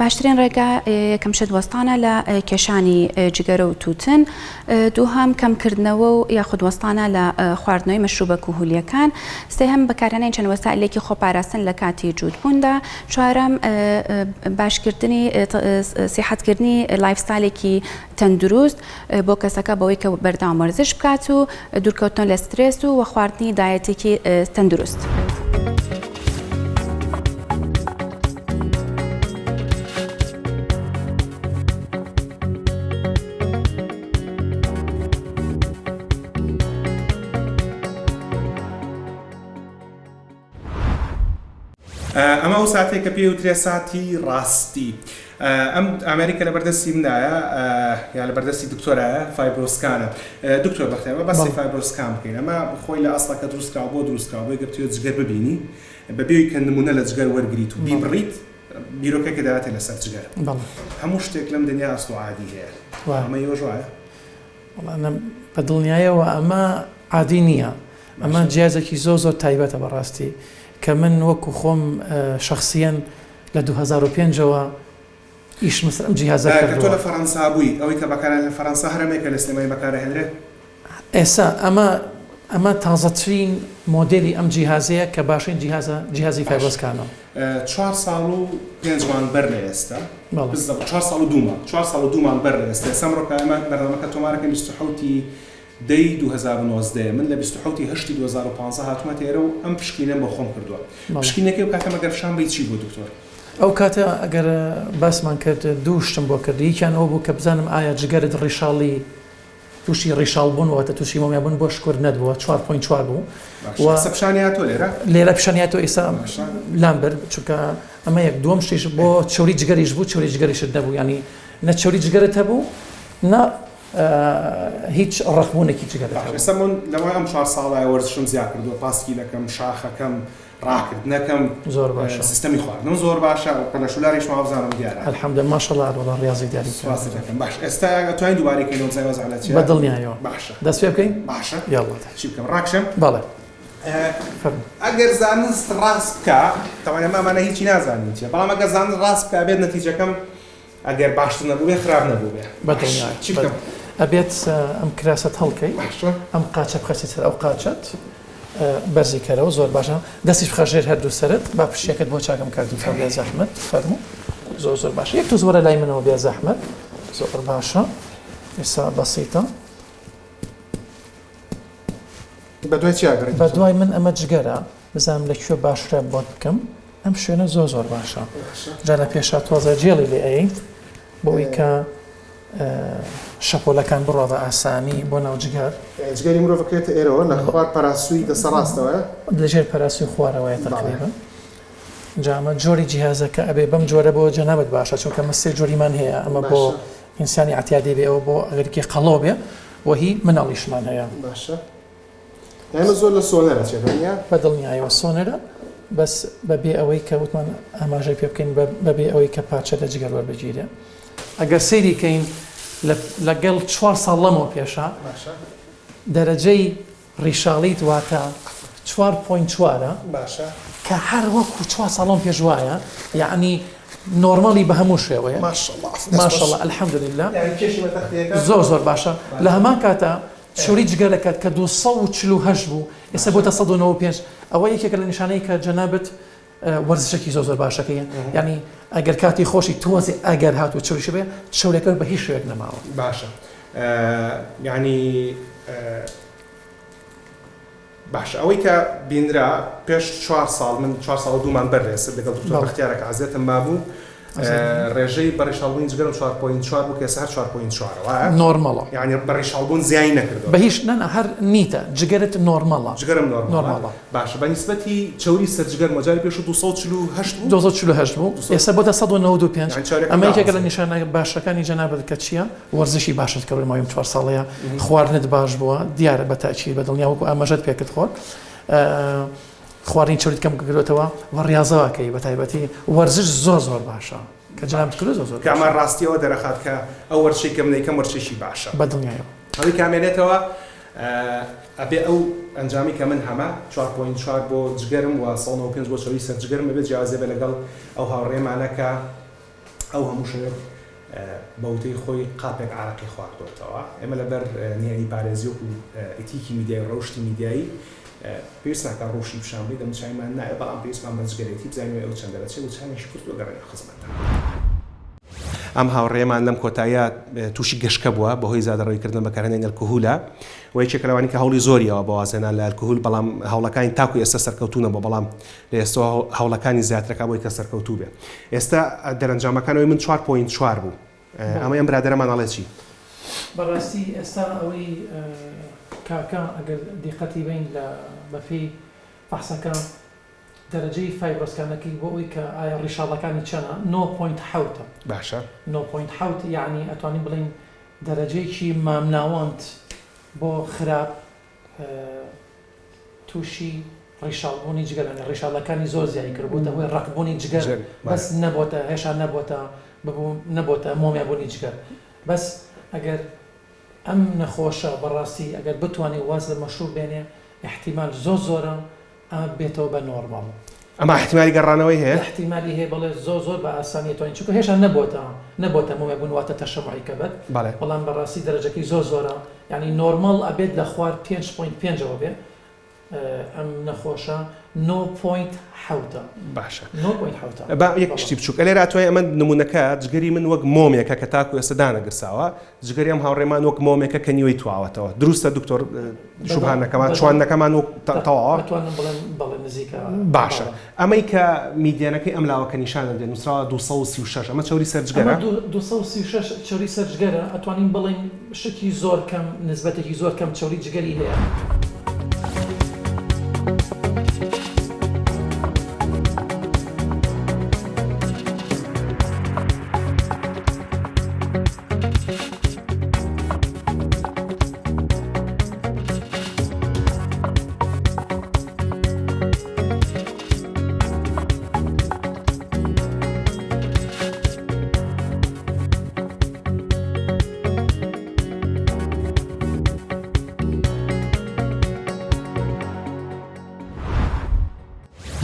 S6: باشترین ڕێگا یەکەم شت وەستانە لە کێشانی جگەرە و تووتن، دووهەم کەمکردنەوە و یاخود وەستانە لە خواردنەوەی مەشروبە کوهولیەکان، سێهەم بەکارهێنانی چەند وەسائلێکی خۆپاراستن لە کاتی جوودبووندا، چوارەم باشکردنی سیحەتکردنی لایفستایلێکی تەندروست بۆ کەسەکە بەوەی کە بەردەوام وەرزش بکات و دوورکەوتن لە سترێس و وەخواردنی دایەتێکی تەندروست.
S1: ئەمە ئەو ساتێک کە پێوترێ ساتی ڕاستی. ئەم ئەمریکا لە بەردەستی منایە یا لە بەردەستی دکتۆرایە فایبرۆسکانە. دکتۆر بەختیار بەسی فایبرۆسکان بکەین. ئەمە خۆی لە ئەسڵەکە دروستکراوە بۆ دروستکراوە بۆی گەرتوێت جگەر ببینی بەبێەوەی کە نمونە لە جگەر وەرگریت و بیبڕیت بیرۆکەکە دەهاتێ لەسەر جگەر. هەموو شتێک لەم دنیا ئەسڵ و عادی هەیە. ئەمە ئێوەش وایە؟
S4: بە دڵنیایەوە ئەمە عادی نییە. ئەمە جیازێکی زۆر تایبەتە بەڕاستی کە من وەکو خۆم شخصیەن لە 2005ەوە ئیش مثل ئەم جیهازە کردووە.
S1: تۆ لە فەڕەنسا بووی ئەوەی کە بەکارێن لە فەڕەنسا هەرمێکە لە سینەمای بەکارهێنرێت؟
S4: ئێستا ئەمە تازەترین مۆدێلی ئەم جیهازەیە کە باشین جیهازی فایبرۆسکانەوە.
S1: 4 ساڵ و 5 مانگ بەر لە ئێستا. 4 ساڵ و 2 مانگ 4 ساڵ و 2 مانگ بەر لە ئێستا. سەمڕۆکە ئەمە بەردەمەکە تۆمارەکە 27 دەی 2019 من لە 27 هەشتی 2015 هاتوومە تێرە و ئەم پشکینەم بۆ خۆم کردووە. پشکینەکەی و کاتەمە گەرفشان بیت چی بۆ دکتۆر؟
S4: ئەو کاتە ئەگەر باسمان کرد دوو شتم بۆ کرد. یەکیان ئەو بوو کە بزانم ئایا جگەرت ڕیشاڵی تووشی ڕیشاڵ بوونەوەتە تووشی مۆمیابوون بۆ شکر نەدبووە 4.4 بوو.
S1: پیشانیاتۆ
S4: لێرە پیشانیاتۆ ئێستا لامبەر چونکە ئەمە یەک دووەم شتیش بۆ چۆری جگەریش بوو، چۆری جگەریشت نەبوو، ینی نە چۆری جگەرت هەبوو نە هیچ ڕەخبوونێکی جگەرت هەبوو.
S1: ئێستا من لەوای ئەم 4 ساڵای وەرزشم زیاد کردووە، پاسکیلەکەم، شاخەکەم، ڕاکردنەکەم
S4: زۆر باشە،
S1: سیستەمی خواردنم زۆر باشە و پەلەشولاریش ماوەزانم دیارە.
S4: الحەمدوللا ماشەڵڵا وەڵا ڕیاضی دیاری
S1: سپاس دەکەم. باش ئێستا توانین دووبارەی کەینەوە زای وەزعەت چییە؟
S4: بەدڵنیایەوە.
S1: باشە
S4: دەست پێ بکەین؟
S1: باشە
S4: یاڵڵا
S1: چی بکەم ڕاکشم؟
S4: بەڵێ
S1: ئەگەر زانست ڕاست بکە تەوانە ئەمانە هیچی نازانین چیە، بەڵام ئەگەر زانست ڕاست بکە بێت نەتیجەکەم ئەگەر باشتر نەبوو بێ خراپ نەبوو بێ.
S4: بەدڵنیایە
S1: چی بکەم؟
S4: ئەبێت ئەم کراست هەڵکەی ئەم قاچە بخەچێت سەر ئەو قاچەت بەرزی کەرەوە زۆر باشە، دەستیش بخەژێر هەردوو سەرت با پشتێکت بۆ چاکەم کردو تا بێ زەحمەت فەرموو زۆر باشە. یەک تو زۆرە لای منەوە بێ زەحمەت زۆر باشە. ئێستا بەسیتە
S1: بەدوای چی ئاگەڕێت؟
S4: بەدوای من ئەمە جگەرە بزانم لەکوێ باشترە بۆت بکەم. ئەم شوێنە زۆر باشە. جا لە پێشا تۆزە جێڵی لێ ئەیت بۆی کە شەپۆلەکان بڕۆ بە ئاسانی بۆ ناو جگەر.
S1: جگەری مرۆڤ بکرێتە ئێرەوە لە خوار پەراسووی دەسە ڕاستەوەیە
S4: لەژێر پەراسووی خوارەوەیە تقریبا. جا ئەمە جۆری جیهازەکە ئەبێ بەم جۆرە بۆ جەنابەت باشە چونکە مە سێ جۆریمان هەیە. ئەمە بۆ ئینسانی عەتیادی بێ ئەوە بۆ ئەگەرکی قەڵۆ بێ بۆ هی مناڵیشمان هەیە.
S1: باشە. ئێمە زۆر لە سۆنەرە چێتەنیا؟
S4: بەدڵنیایەوە سۆنەرە بەس بەبێ ئەوەی کە وتمان ئاماژەی پێ بکەین بەبێ ئەوەی کە پاچە لە جگەر وەربگیرێ. ئەگەر سەیری کەین لەگەڵ 4 ساڵ لەمەوە پێشە دەرەجەی ڕیشاڵیت واتە 4.4
S1: باشە
S4: کە هەر وەکو 4 ساڵۆم پێش وایە، یعنی نۆرمالی بە هەموو شێوەیە. ماشەڵڵا الحەمدولله زۆر باشە. لە هەمان کاتە شوری جگەرەکەت کە 248 بوو ئێستا بۆتە 195. ئەوە یەکێکە لە نیشانەی کە جەنابەت وەرزشێکی زۆر باشەکەیە. یعنی ئەگەر کاتی خۆشی تۆزی ئەگەر هاتووە چوریش بێ چورێکە بە هیچ شوێک نەماوە.
S1: باشە. یعنی باشە ئەوەی کە بینرا پێش 4 ساڵ من 4 ساڵ و 2 مان بەر لێسە لەگەڵ دکتۆر بەختیارێک عەزیزم مابوو ڕێژەی بەڕێشاڵبوونی جگەرم 4.4 بوو کە ئێستا 4.4
S4: نۆرمەڵە
S1: یعنی بەڕێشاڵبوون زیانی نەکردەوە
S4: بە هیچ نەنا هەر نیتە جگەرت نۆرمەڵە
S1: جگەرم
S4: نۆرمەڵە.
S1: نۆرماڵە باشە بە نیسبەتی چوری سەرجگەر مەجاری پێش 248 بوو
S4: 248 بوو ئێستا بۆتە 195
S1: یان چارەکە
S4: ئەمە یەکێکە لە
S1: داوازن.
S4: نیشانە باشەکانی جەنابەت کە چییە وەرزشی باشت کە ماوەی 4 ساڵەیە خواردنت باش بووە دیارە بە تاچی بە دڵنیا وەکو ئاماژەت پێکرد خۆت خواردنی چوریت کەم کردوێتەوە و ڕاضەوەکەی بە تایبەتی وەرزش زۆر باشە کە جەنابەت کرد زۆر
S1: کامە ڕاستیەوە دەرەخات کە ئەو وەرشەی کەم نەیکەم وەرشێکی باشە
S4: بە دڵنیایەوە
S1: هەڵی کامێنێتەوە ئەبێ ئەو ئەنجامی کە من هەمە 4.4 بۆ جگەرم و 195 بۆ چوری سەرجگەرم بێت جیازێ بە لەگەڵ ئەو هاوڕێمانەکە ئەو هەموو شوێت بەوتەی خۆی قاپێک عراقی خواردۆتەوە ئێمە لەبەر نهێنی پارێزی و ئیتیکی میدیای ڕۆشتی میدیایی پێویست ناکە ڕۆشی پیشانبی دەم چایمان نایە بەڵام پێویستمان بە جگەرێتی بزانین ئەو چەندە دەچێت و چانێکی کورت وەگەڕێنە خزمەتە. ئەم هاوڕێمان لەم کۆتاییە تووشی گەشتکە بووە بەهۆی زیادەڕەویکردن بەکارهێنانی ئەلکۆهولە و یەکێکە لەوانی کە هەوڵی زۆریەوە بە وازێنان لە ئەلکۆهول بەڵام هەوڵەکانی تاکو ئێستا سەرکەوتونە بۆ بەڵام لە ئێستا هەوڵەکانی زیاترەکە بۆی کە سەرکەوتوو بێ ئێستا دەرەنجامەکانەوەی من 4.4 بوو ئەمە ئەم برادەرەمان ئەڵێ چی؟
S4: بەڕاستی ئێستا ئەوەی کاکە ئەگەر دیقەتی بین لە بەپێی فەحسەکە دەرەجەی فایبرۆسکانەکەی بۆ ئەوی کە ئایا ڕیشاڵەکانی چەنە 9.7
S1: باشە
S4: 9.7 یعنی ئەتوانین بڵین دەرەجەیەکی مامناوەند بۆ خراپ تووشی ڕیشاڵبوونی جگەرانە ڕیشاڵەکانی زۆر زیایی کرد بووتە هۆی ڕقبوونی جگەر بەس نەبووتە هێشان نەبووتە مۆمیابوونی جگەر بەس ئەگەر ئەم نەخۆشە بەڕاستی ئەگەر بتوانێت واز لە مەشروب بێنێ احتیمال زۆرە ئەمە بێتەوە بە نۆرماڵ
S1: ئەمە احتیمالی گەڕانەوەی هەیە
S4: احتیمالی هەیە بەڵێ زۆر بە ئاسانی توانین چونکە هێشان نەبووتە مۆمیابوون واتە تەشەمعی کەبەت بەڵام بەڕاستی دەرەجەکەی زۆرە یعنی نۆرماڵ ئەبێت لە خوارد 5.5ەوە بێ ئەم نەخۆشە 9.7
S1: باشە
S4: 9.7
S1: با یەک شتی بچووکە لێرە ئەتوانێت ئەمە نمونونەکە جگەری من وەک مۆمێکە کە تاکو ئێستا دانەگرساوە جگەری ئەم هاوڕێمان وەک مۆمێکە کە نیوەی تواوەتەوە دروستە دکتۆر شوبهانەکەمان چوانەکەمان وەک تەواوە باشە ئەمەی کە میدیانەکەی ئەم لاوەکە نیشانە دێن نووسراوە 236 ئەمە چوری سەرجگەرە
S4: 236 چوری سەرجگەرە ئەتوانین بڵین شتی زۆر کەم نسبەتێکی زۆر کەم چوری جگەری هەیە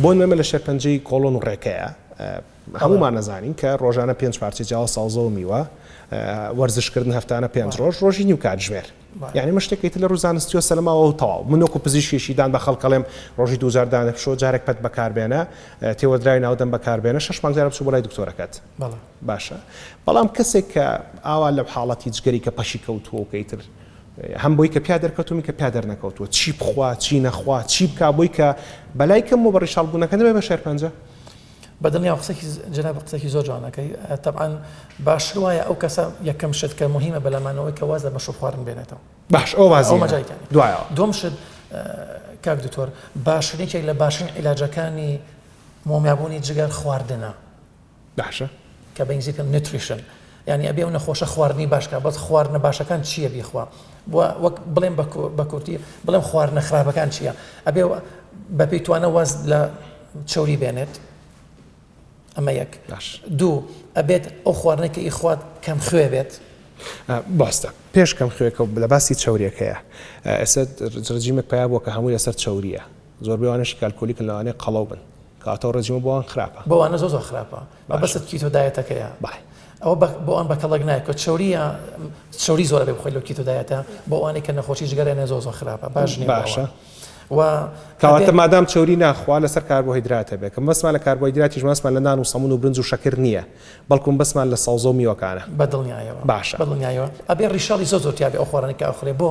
S1: بۆ نمەمە لە شەرپەنجەی کۆڵۆن و ڕێکەیە هەمومان نەزانین کە ڕۆژانە 5 پارچە جیاوە ساوزە و میوە وەرزشکردن هەفتانە 5 ڕۆژ ڕۆژی نیو کاتژمێر یعنی مشتێکیت لە ڕووزانستیۆ سەلماوە و تەواو من وەکو پزیشکیشیدان بە خەڵکەڵێم ڕۆژی 2000 دانەپشۆ جارێک پەت بەکاربێنە تێوەدرای ناودەم بەکاربێنە 6 مانگجارە بچوو بۆ لای دکتۆرەکەت باشە بەڵام کەسێک کە ئاوا لە حاڵەتی جگەری کە پەشی کەوتووە و کەیتر هەم بۆی کە پیا دەرکەوتومی کە پیا دەرنەکەوتووە چی بخوا چی نەخوا چی بکە بۆی کە بەلای کەم و بە ڕیشاڵبوونەکە نەبێ بە شێرپەنجە
S4: بەدڵنیا قسەی جناب قسەی زۆر جوانەکەی طبعاً باش وایە ئەو کەسە یەکەم شت کە مهمە بەلامانەوەی کە واز لە مەشروب خواردن بێنێتەوە
S1: باش ئەو وازی دوایەوە
S4: دوم شت کاک دکتۆر باشترینێک لە باشترین عیلاجەکانی مۆمیابوونی جگەر خواردنە
S1: باشە
S4: کە بە ئینگلیزی پێم نوتریشن یعنی ئەبێ ئەو نەخۆشە خواردنی باشکە بەس خواردنە باشەکان چییە بیخوا وەک بڵێم بە کورتی بڵێم خواردنە خراپەکان چییە ئەبێ بە پێی توانە واز لە چوری بێنێت ئەمە یەک دوو ئەبێت ئەو خواردنێکی ئیخوات کەم خوێ بێت
S1: باستە پێش کەم خوێکە لە باسی چوریەکەیە ئێستا ڕجیمێک پیا بووە کە هەمووی لەسەر چوریە زۆر بێوانەشی کالکۆلیکن لەوانەیە قەڵەو بن کاتەوە ڕجیمە بۆوان خراپە
S4: بۆوانە زۆر خراپە بەست کیتۆ دایەتەکەیە ئەوە بۆ ئەم بەکەڵک نایە کە چوری زۆر بێ بخۆی لەو کیتۆ دایەتە بۆ ئەوانەی کە نەخۆشی جگەرێنە زۆر خراپە باش نیە
S1: باشە کەواتە مادام چوری ناخوا لەسەر کاربۆهیدراتە بێت کە بەسمان لە کاربۆهیدراتی مەسمان لە نان و سەمون و برنج و شەکر نییە بەڵکم بەسمان لە ساوزە و میوەکانە
S4: بەدڵنیایەوە
S1: باشە
S4: بەدڵنیایەوە ئەبێ ڕیشاڵی زۆر تیاابێ ئەو خۆرانێک ئەخرێ بۆ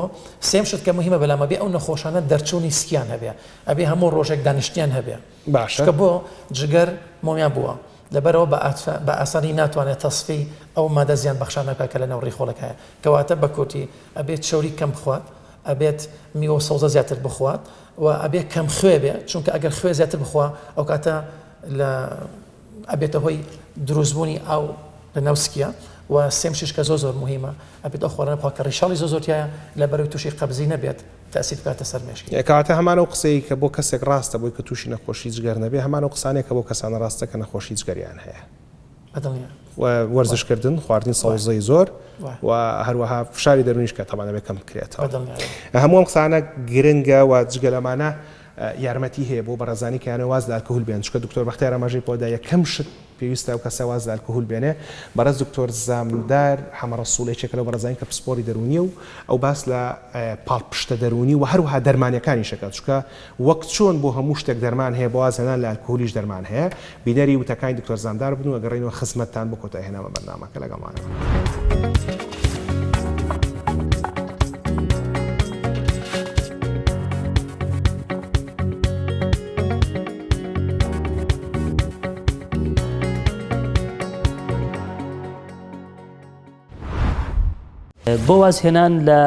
S4: سێم شت کە مهمە بەلامە بێ ئەو نەخۆشانە دەرچوونی سکیان هەبێ ئەبێ هەموو ڕۆژێک دانیشتیان هەبێ
S1: باشە
S4: کە بۆ جگەر مۆمیان بووە لەبەرەوە بە ئاسانی ناتوانێت تەصفی ئەو مادە زیان بەخشانە بکات کە لە ناو ڕێخۆڵەک هەیە کەواتە بە کورتی ئەبێت شەوری کەم بخوات ئەبێت میوە سەوزە زیاتر بخوات و ئەبێت کەم خوێ بێ چونکە ئەگەر خوێ زیاتر بخوا ئەو کاتە ئەبێتە هۆی دروستبوونی ئاو لە ناوسکیە و سێم شش کە زۆر مهمە ئەبێت ئەو خۆرانە بخوا کە ڕیشاڵی زۆرتیایە لەبەرەوەی تووشی قەبزی نەبێت تاسیب بکاتە سەر مێشکی
S1: کاتە هەمان ئەو قسەی کە بۆ کەسێک ڕاستە بۆی کە تووشی نەخۆشی جگەر نەبێ هەمان ئەو قسانێک کە بۆ کەسانە ڕاستە کە نەخۆشی جگەریان هەیە وەرزشکردن خواردنی سەوزەی زۆر و هەروەها فشاری دەرونیش کە تەمانە بێکەم بکرێتەوە هەموو ئەم قسانە گرنگە و جگە لەمانە یارمەتی هەیە بۆ بەڕێزانی کەیانە واز لە ئالکۆهۆل بێن چکە دکتۆر بەختیار ئەماژەی پۆدا یەکەم شت پێویستە و کەسە واز لە ئالکۆهۆل بێنێ بەڕێز دکتۆر زامدار حەمەڕەسوڵێکێکە لەو بەڕێزانی کە پسپۆری دەرونیە و ئەو باس لە پاڵپشتە دەرونی و هەروەها دەرمانیەکانی شەکات چکە وەک چۆن بۆ هەموو شتێک دەرمان هەیە بۆ وازهێنان لە ئالکۆهۆلیش دەرمان هەیە بینەری وتەکانی دکتۆر زامدار بن و ئەگەڕێنەوە خزمەتتان بۆ کۆتایهێنامە بەرنامەکە لەگەڵمانە.
S5: بۆ وازهێنان لە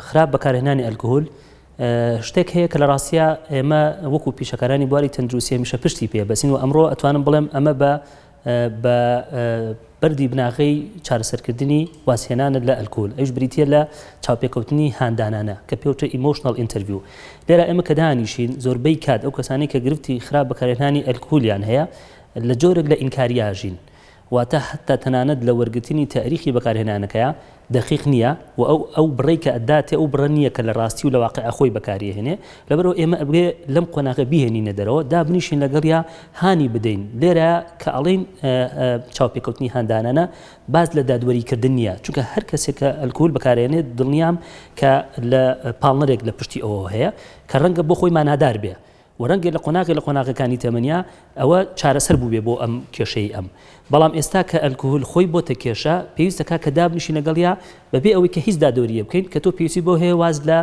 S5: خراپ بەکارهێنانی ئەلکۆهۆل شتێک هەیە کە لە ڕاستیە ئێمە وەکو پیشەکارانی بواری تەندروستی هەمیشە پشتی پێ بەسین و ئەمڕۆ ئەتوانم بڵێم ئەمە بە بەردی بناغی چارەسەرکردنی وازهێنانت لە ئەلکۆهۆل ئەوش بریتە لە چاوپێکەوتنی هاندانانە کە پێوتە ئیمۆشنال ئینتەرویو لێرە ئێمە کە دانیشین زۆربەی کات ئەو کەسانی کە گرفتی خراپ بەکارهێنانی ئەلکۆهۆلیان هەیە لە جۆرێک لە ئینکاریاژین واتە حتا تەنانەت لە وەرگرتنی تاریخی بەکارهێنانەکەیە دقیق نییە و ئەو بڕێ کە ئەداتێ ئەو بڕە نییە کە لە ڕاستی و لە واقع خۆی بەکارهێنێ لەبەرەوە ئێمە ئەبێ لەم قۆناغە بیهێنینە دەرەوە دابنیشین لەگەڵیا هانی بدەین لێرە کە ئەڵێن چاوپێکەوتنی هاندانانە باز لە دادوەریکردن نییە چونکە هەر کەسێک کە ئەلکۆهۆل بەکارهێنێت دڵنیام کە لە پاڵنەرێک لە پشتی ئەوە هەیە کە ڕەنگە بۆ خۆی مانادار بێ وەرەنگە لە قۆناغەکانی تەمەنیا ئەوە چارەسەر بوو بێ بۆ ئەم کێشەی ئەم بەڵام ئێستا کە ئەلکۆهۆل خۆی بۆتە کێشە پێویستەکە کە دابنیشی لەگەڵیا بەبێ ئەوەی کە هیچ دادۆریە بکەین کە تۆ پێویستی بۆ هەیە واز لە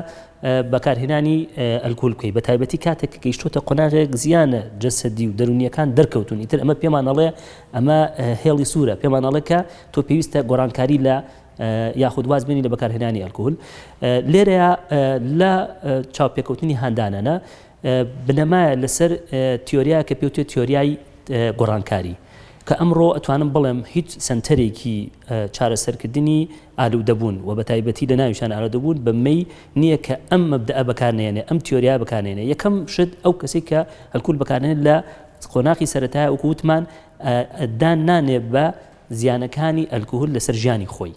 S5: بەکارهێنانی ئەلکۆهۆل بکەیت بە تایبەتی کاتێک کە گەیشتۆتە قۆناغێک زیانە جەسەدی و دەرونیەکان دەرکەوتون ئیتر ئەمە پێمان ئەڵێ ئەمە هێڵی سوورە پێمان ئەڵێ کە تۆ پێویستە گۆڕانکاری لە یاخود واز بێنی لە بەکارهێنانی ئەلکۆهۆل لێرەیە لە چاوپێکەوتنی هاندانانە بنەمایە لەسەر تیۆریا کە پێوتێت تیۆریای گۆڕانکاری کە ئەمڕۆ ئەتوانم بڵێم هیچ سنتەرێکی چارەسەرکردنی ئالوودەبوون و بە تایبەتی لە ناویشان ئالوودەبوون بەمەی نییە کە ئەم مەبدەئە بەکارنێنێ ئەم تیۆریا بەکارنێنێ یەکەم شت ئەو کەسی کە ئەلکۆهۆل بەکارنێن لە قۆناغی سەرەتایە وەکو وتمان دان نانێ بە زیانەکانی ئەلکۆهۆل لەسەر ژیانی خۆی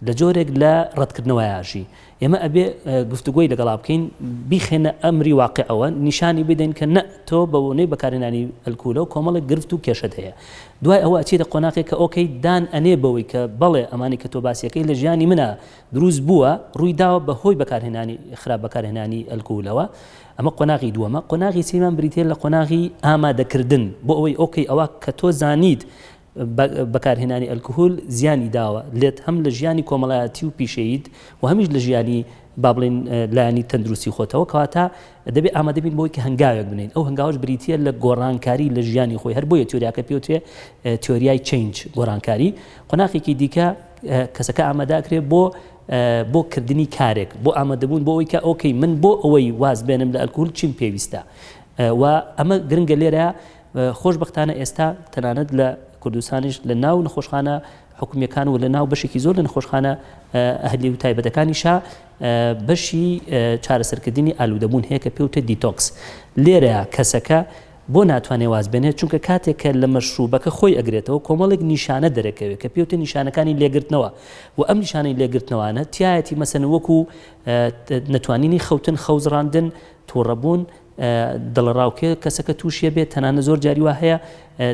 S5: لە جۆرێک لە ڕەتکردنەوەیژی ئێمە ئەبێ گفتوگۆی لەگەڵا بکەین بیخێنە ئەمری واقعەوە نیشانی بدەین کە نە تۆ بەوەنەی بەکارهێنانی ئەلکۆهۆل و کۆمەڵێک گرفت و کێشەت هەیە دوای ئەوە ئەچێتە قۆناغێک کە ئۆکەی دان ئەنێ بەوەی کە بەڵێ ئەمانی کە تۆ باسیەکەی لە ژیانی منە دروست بووە ڕوویداوە بەهۆی بەکارهێنانی خراپ بەکارهێنانی ئەلکۆهۆلەوە ئەمە قۆناغی دووەمە قۆناغی سێمان بریتێ لە قۆناغی ئامادەکردن بۆ ئەوەی ئۆکەی ئەوە کە تۆ زانیت بەکارهێنانی ئەلکۆهۆل زیانی داوە لێت هەم لە ژیانی کۆمەڵایەتی و پیشەیت و هەمیش لە ژیانی با بڵێن لایانی تەندروستی خۆتەوە کەواتە دەبێت ئامادەبین بۆی کە هەنگاوێک بنین ئەو هەنگاوش بریتە لە گۆڕانکاری لە ژیانی خۆی هەر بۆیە تیۆریاکە پێوتێ تیۆریای چینج گۆڕانکاری قۆناغێکی دیکە کەسەکە ئامادەکرێت بۆ کردنی کارێک بۆ ئامادەبوون بۆ ئەوەی کە ئۆکەی من بۆ ئەوەی واز بێنم لە ئەلکۆهۆل چیم پێویستە و ئەمە گرنگە لێرە خۆشبەختانە ئێستا تەنانەت لە کوردستانیش لە ناو نەخۆشخانە حکومیەکان و لە ناو بەشێکی زۆر لە نەخۆشخانە ئەهلی و تایبەتەکانیشا بەشی چارەسەرکردنی ئالوودەبوون هەیە کە پێوتە دیتۆکس لێرەیە کەسەکە بۆ ناتوانێت واز بێنێت چونکە کاتێککە لە مەشروبەکە خۆی ئەگرێتەوە کۆمەڵێک نیشانە دەرەکەوێت کە پێوتە نیشانەکانی لێگرتنەوە و ئەم نیشانەی لێگرتنەوەانە تایەتی مەسەن وەکو نەتوانینی خەوتن خەوزڕاندن تووڕەبوون دڵڕاوکە کەسەکە تووشیە بێت تەنانە زۆر جاری وا هەیە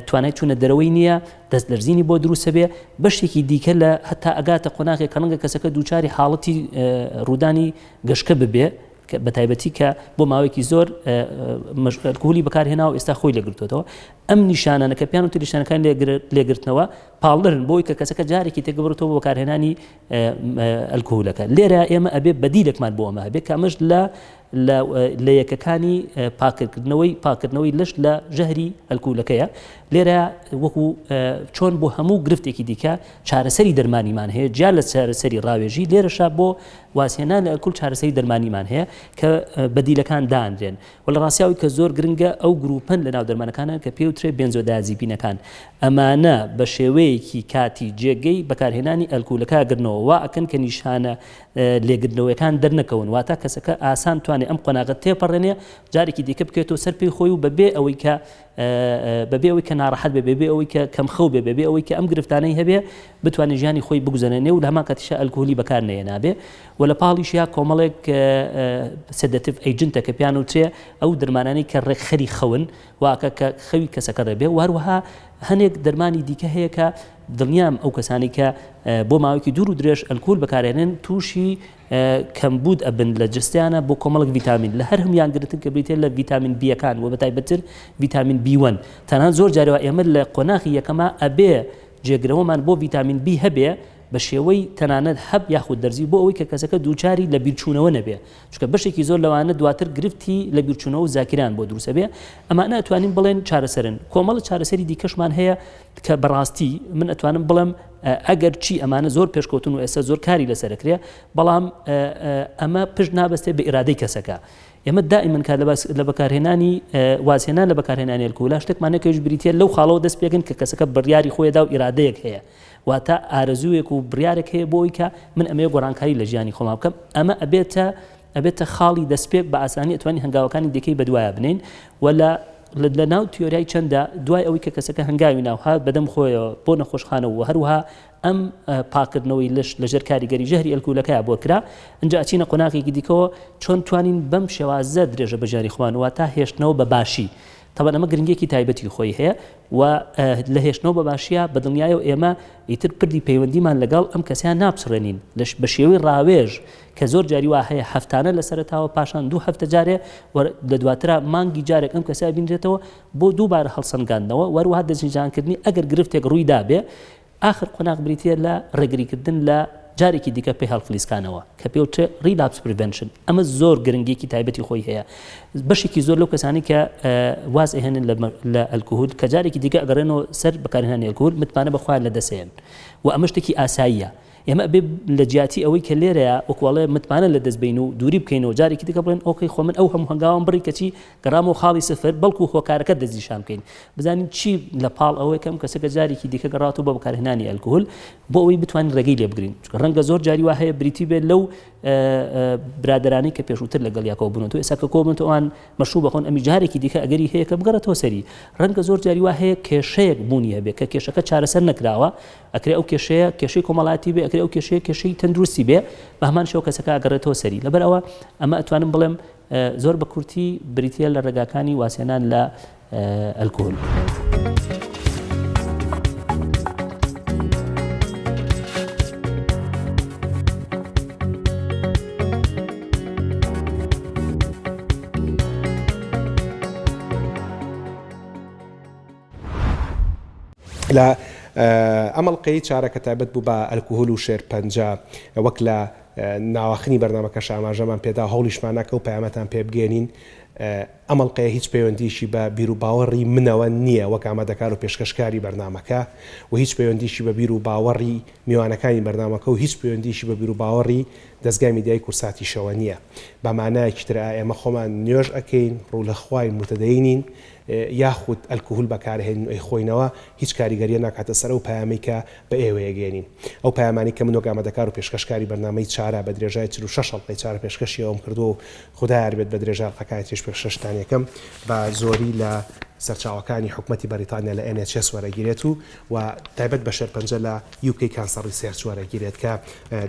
S5: توانای چوونە دەرەوەی نییە دەست لەرزینی بۆ دروستە بێ بەشێکی دیکە لە هەتا ئەگاتە قۆناغێک کە ڕەنگە کەسەکە دووچاری حاڵەتی ڕوودانی گەشکە ببێ بە تایبەتی کە بۆ ماوەیەکی زۆر ئەلکۆهۆلی بەکارهێنا و ئێستا خۆی لێگرتوێتەوە ئەم نیشانانە کە پیان و نیشانەکان لێگرتنەوە پاڵدرن بۆی کە کەسەکە جارێکی تێگەبڕێتەوە بۆ بەکارهێنانی ئەلکۆهولەکە. لێرە ئێمە ئەبێ بەدیلێکمان بۆ ئەمە هەبێت کە ئەمەش لە یەکەکانی پاکردنەوەی لەش لە ژەهری ئەلکۆهولەکەیە. لێرە وەکو چۆن بۆ هەموو گرفتێکی دیکە چارەسەری دەرمانیمان هەیە، جیا لە چارەسەری ڕاوێژی لێرەشا بۆ واسهێنان لە ئەلکۆهول چارەسەری دەرمانیمان هەیە کە بەدیلەکان دانرێن. و لە ڕاستیاوی کە زۆر گرنگە ئەو گروپن لە ناو دەرمانەکانە کە پێوترێ بێنزۆدازیپینەکان ئەمانە بە شێوەیەکی کاتی جێگەی بەکارهێنانی ئەلکۆهولەکە گرنەوە وا ئەکەن کە نیشانە لێگرنەوەیەکان دەرنەکەون، واتە کەسەکە ئاسان توانێت ئەم قۆناغەت تێپەڕێنێ جارێکی دیکە بکێتەوە سەر پێی خۆی و بەبێ ئەوەی کە ناڕەحەت بێ ئەوەی کە کەمخەو بێ ئەوەی کە ئەم گرفتانەی هەبێ بتوانێت ژیانی خۆی بگوزەرێنێ و لە هەمان کاتیشە ئەلکۆهۆلی بەکار نەهێنابێ. و لە پاڵیشیا کۆمەڵێک سەدەتیڤ ئەیجنتە کە پیان وترێ ئەو دەرمانانەی کە ڕێکخەری خەون واکە کە خەوی کەسەکە دەبێ. و هەروەها هەنێک دەرمانی دیکە هەیە کە دڵنیام ئەو کەسانی کە بۆ ماوەیەکی دوور و درێژ ئەلکۆهۆل بەکارهێنن تووشی کەمبود ئەبن لە جستیانە بۆ کۆمەڵک ڤیتامین لە هەر هەمویان گرتن کە بریتێ لە ڤیتامین بیەکان و بەتایبەتر ڤیتامین B1. تەنها زۆر جارەوە ئێمە لە قۆناغی یەکەما ئەبێ جێگرەوەمان بۆ ڤیتامین B هەبێ بە شێوەی تەنانەت هەب یاخود دەرزی بۆ ئەوەی کە کەسەکە دووچاری لە بیرچوونەوە نەبێ، چونکە بەشێکی زۆر لەوانە دواتر گرفتی لە بیرچوونەوە و زاکران بۆ دروستە بێ. ئەمانە ئەتوانین بڵێن چارەسەرن. کۆمەڵ چارەسەری دیکەشمان هەیە کە بەڕاستی من ئەتوانم بڵم ئەگەر چی ئەمانە زۆر پێشکەوتن و ئێستا زۆر کاری لەسەرکرێ، بەڵام ئەمە پشت نابەستێ بە ئیرادەی کەسەکە. ئێمە دائیمەن کات لە بەکارهێنانی وازهێنان لە بەکارهێنانی ئەلکۆهۆل شتێکمانە کەش بریتە لەو خاڵەوە دەست پێکەن کە کەسەکە بڕیاری خۆیدا و ئیرادەیەک هەیە، واتە ئارەزوویەک و بڕیارێک هەیە بۆی کە من ئەمەیە گۆڕانکاری لە ژیانی خۆما بکەم. ئەمە ئەبێتە خاڵی دەستپێک بە ئاسانی ئەتوانی هەنگاوەکانی دیکەی بەدوایە بنین. و لە ناو تیۆریای چەندە دوای ئەوەی کە کەسەکە هەنگاوی ناوها بەدەم خۆیەوە بۆ نەخۆشخانەوە و هەروها ئەم پاکردنەوەی لەش لەژێر کاریگەری ژەهری ئەلکۆهولەکەیە بۆ کرا، اینجا ئەچینە قۆناغێکی دیکەوە چۆن توانین بەم شێوازە درێژە بە ژیانی خۆمان واتە هێشتنەوە بە باشی. طبعا ئەمە گرنگێکی تایبەتی خۆی هەیە و لە هێشتنەوە بە باشیە بە دڵنیایە و ئێمە ئیتر پردی پەیوەندیمان لەگەڵ ئەم کەسیان نابسڕێنین بە شێوەی ڕاوێژ کە زۆر جاری وا هەیە هەفتانە لەسەرتاوە پاشان 2 هەفتە جارێ لە دواترا مانگی جارێک ئەم کەسە بینرێتەوە بۆ دووبارە هەڵسەنگاندنەوە وەروەها دەستنیشانکردنی ئەگەر گرفتێک ڕوویدا بێ آخر قۆناغ بریتە لە ڕێگریکردن لە جارێکی دیکە پێی هەڵفلیسکانەوە کە پێوترێ ریلاپس پریڤنشن. ئەمە زۆر گرنگێکی تایبەتی خۆی هەیە. بەشێکی زۆر لەو کەسانی کە واز ئەهێنن لە ئەلکۆهۆل کە جارێکی دیکە ئەگەڕێنەوە سەر بەکارهێنانی ئەلکۆهۆل متمانە بەخوا لە دەسێن و ئەمە شتێکی ئاساییە. ئێمە بێ لە جیاتی ئەوەی کە لێرەیە وەکوڵێ متمانە لە دەستبین و دووری بکەینەوە جارێکی دیکە بڵێن ئۆکەی خۆ من ئەو هەموو هەنگاوم بڕی کەچی گەڕام و خاڵی سفر بەڵکو هۆکارەکە دەستنیشان بکەین بزانین چی لە پاڵ ئەوەی کەم کەسەکە جارێکی دیکە گەڕاتەوە بە بەکارهێنانی ئەلکۆهۆل بۆ ئەوەی بتوانین ڕێگەی لێ بگرین. چونکە ڕەنگە زۆر جاری وا هەیە بریتی بێت لەو برادرانی کە پێشووتر لەگەڵ یاکەوە بوونەوە ئێستا کە کۆبنەوە ئەوان مەشروع بخۆن ئەمی جارێکی دیکە ئەگەری هەیە کە بگەڕێتەوە سەری. ڕەنگە زۆر جاری وا هەیە کێشەیەک بوونی هەبێ کە کێشەکە چارەسەر نەکراوە ئەکرێ ئەو کێشەیە کێشەی کۆمەڵاتی بێ ئەکرێ ئەو کێشەی تەندروستی بێ بە هەمان شێوە کەسەکە ئەگەڕێتەوە سەری. لەبەرەوە ئەمە ئەتوانم بڵێم زۆر بە کورتی بریتە لە ڕێگاکانی واسێنان لە ئەلکۆهۆل.
S1: لە ئەمەڵقەی چارەکە تایبەت بوو بە ئەلکۆهۆل و شێرپەنجە وەک لە ناوەخنی بەرنامەکە ئاماژەمان پێدا هەوڵیشمان ناکە و پەیامەتان پێ بگەێنین. ئەمەڵقەیە هیچ پەیوەندیشی بە بیر و باوەڕی منەوە نییە وەک ئامادەکار و پێشکەشکاری بەرنامەکە و هیچ پەیوەندیشی بە بیر و باوەڕی میوانەکانی بەرنامەکە و هیچ پەیوەندیشی بە بیر و باوەڕی دەستگای میدیای کورساتیشەوە نییە. بە مانایەکی تر ئێمە خۆمان نوێژ ئەکەین ڕوو لە خوای متدەینین یاخود ئەلکۆهۆل بەکارهێنین ئەی خۆینەوە هیچ کاریگەریە ناکاتە سەر و پەیامی کە بە ئێوەیە گەێنین. ئەو پەیامانی کە من وەک ئامادەکار و پێشکەشکاری بەرنامەی چارە بە درێژای 46 حەڵقەی چارە پێشکەشیەوەم کردو و خودای یار بێت بە درێژای حەڵقەکانی تریش پێشکەشتان یەکەم بە زۆری لە سەرچاوەکانی حکوومەتی بەریتانیا لە NHS وەرەگیرێت و تایبەت بە شێرپەنجە لە UK Cancer Research وەرەگیرێت کە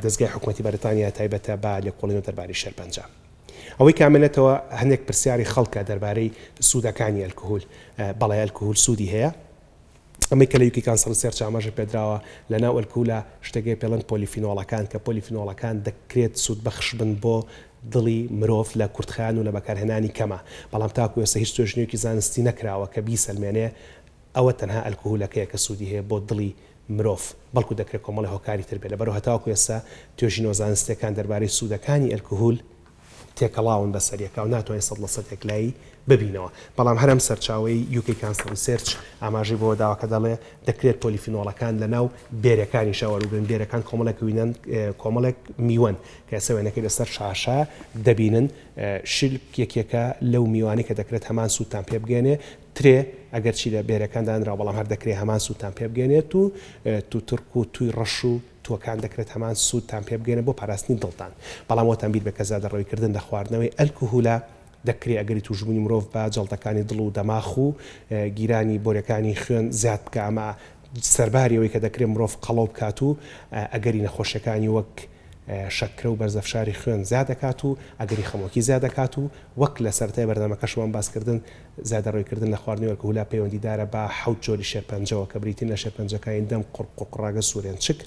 S1: دەستگای حکوومەتی بەریتانیا تایبەتە بە لێکۆڵین و دەرباری شێرپەنجە. ئەوەی کامێنێتەوە هەندێک پرسیاری خەڵکە دەربارەی سوودەکانی ئەلکۆهۆل بەڵێ ئەلکۆهۆل سوودی هەیە. ئەمەی کە لە UK Cancer Research ئاماژە پێدراوە لە ناو ئەلکۆهۆلە شتێکی پێڵەن پۆلیفینۆڵەکان کە پۆلیفینۆڵەکان دەکرێت سوود بەخش بن بۆ دڵی مرۆڤ لە کورتخایان و لە بەکارهێنانی کەمە. بەڵام تاکو ئێستا هیچ توێژنێکی زانستی نەکراوە کە بیسەلمێنێ ئەوە تەنها ئەلکۆهولەکەیە کە سوودی هەیە بۆ دڵی مرۆڤ بەڵکو دەکرێت کۆمەڵی هۆکاری تر بێت لەبەرەوە هەتاوەکو ئێستا توێژینەوە زانستیەکان دەربارەی سوودەکانی ئەلکۆهول تێکەڵاون بەسەریەکە و ناتوانێت 100% لای ببینەوە بەڵام هەرم سەرچاوی UK Cancer Research ئاماژەی بۆ داواکە دەڵێ دەکرێت پۆلیفینۆڵەکان لەناو بێرەکانی شەوەڕووبن بێرەکان کۆمەڵێک وینەن کۆمەڵێک میوەن کە ئێستا وێنەکەی لەسەر شاشە دەبینن شلک یەکێکە لەو میوانی کە دەکرێت هەمان سوودتان پێ بگەێنێ ترێ ئەگەر چی لە بێرەکان دانرا بەڵام هەر دەکرێت هەمان سوودتان پێ بگەێنێت و تو ترک و توی ڕەش و تووەکان دەکرێت هەمان سوودتان پێ بگەێنە بۆ پاراستنی دڵتان بەڵام وەتان بیر بە کە زیادەڕەویکردن لە خواردنەوەی ئەلکۆهولە دەکرێت ئەگەری تووشبوونی مرۆڤ بە جەڵتەکانی دڵ و دەماخ و گیرانی بۆرەکانی خوێن زیاد بکە ئەمە سەرباریەوەی کە دەکرێت مرۆڤ قەڵەو بکات و ئەگەری نەخۆشیەکانی وەک شەکرە و بەرزەفشاری خوێن زیاد دەکات و ئەگەری خەمۆکی زیاد دەکات و وەک لە سەرەتای بەردەمەکەشمان باسکردن زیادەڕۆیکردن لە خواردنەوەی ئەلکۆهولا پەیوەندیدارە بە 7 جۆری شێرپەنجەوە کە بریتین لە شێرپەنجەکانی دەم قوڕقڕاگە سوورێن چک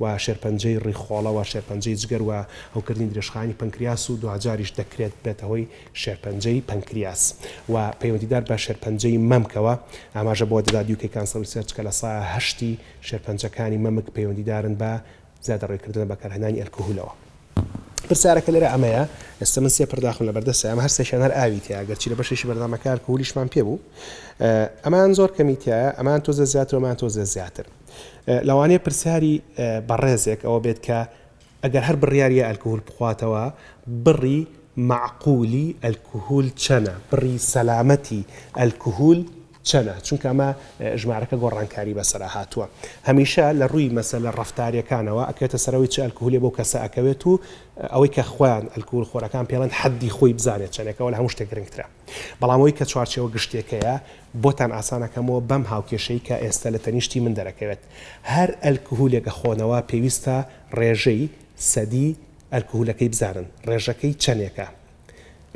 S1: و شێرپەنجەی ڕیخۆڵە و شێرپەنجەی جگەر و هەوکردنی درێژخانی پەنکریاس و دوجاریش دەکرێت بێتەوەی شێرپەنجەی پەنکریاس و پەیوەندیدار بە شێرپەنجەی مەمکەوە ئاماژە بۆ دەدات UK Cancer Research کە لە سایە 8 شێرپەنجەکانی مەمک پەیوەندیدارن بە زیادەڕێکردن بەکارهێنانی ئەلکۆهولەوە پرسیارەکە لێرە ئەمەیە ئێستا من سێ پرداخم لە بەردەسە ئەمە هەر سێشیان هەر ئاوی تیا گەرچی لە بەشێکی بەردەمەکە ئەلکۆهولیشمان پێ بوو ئەمان زۆر کەمیتیایە ئەمان تۆزە زیاتر ئەمان تۆزە زیاتر لەوانەیە پرسیاری بەڕێزێک ئەوە بێت کە ئەگەر هەر بڕیاریە ئەلکۆهول بخواتەوە بڕی معقولی ئەلکۆهول چەنە بڕی سەلامەتی ئەلکۆهول چەنە چونکە ئەمە ژمارەکە گۆڕانکاری بەسەرا هاتووە هەمیشە لە ڕووی مەسەلە ڕەفتاریەکانەوە ئەکەوێتە سەرەوەی چ ئەلکۆهولی بۆ کەسە ئەکەوێت و ئەوەی کە خۆیان ئەلکۆهول خۆرەکان پێڵەن حەدی خۆی بزانێت چەندێکەوە لە هەموو شتێک گرنگترە بەڵام ئەوەی کە چوارچێوە گشتێکەیە بۆتان ئاسانەکەمەوە بەم هاوکێشەی کە ئێستا لە تەنیشتی من دەرەکەوێت هەر ئەلکۆهولێکە خۆنەوە پێویستە ڕێژەی سەدی ئەلکۆهولەکەی بزانن ڕێژەکەی چەندێکە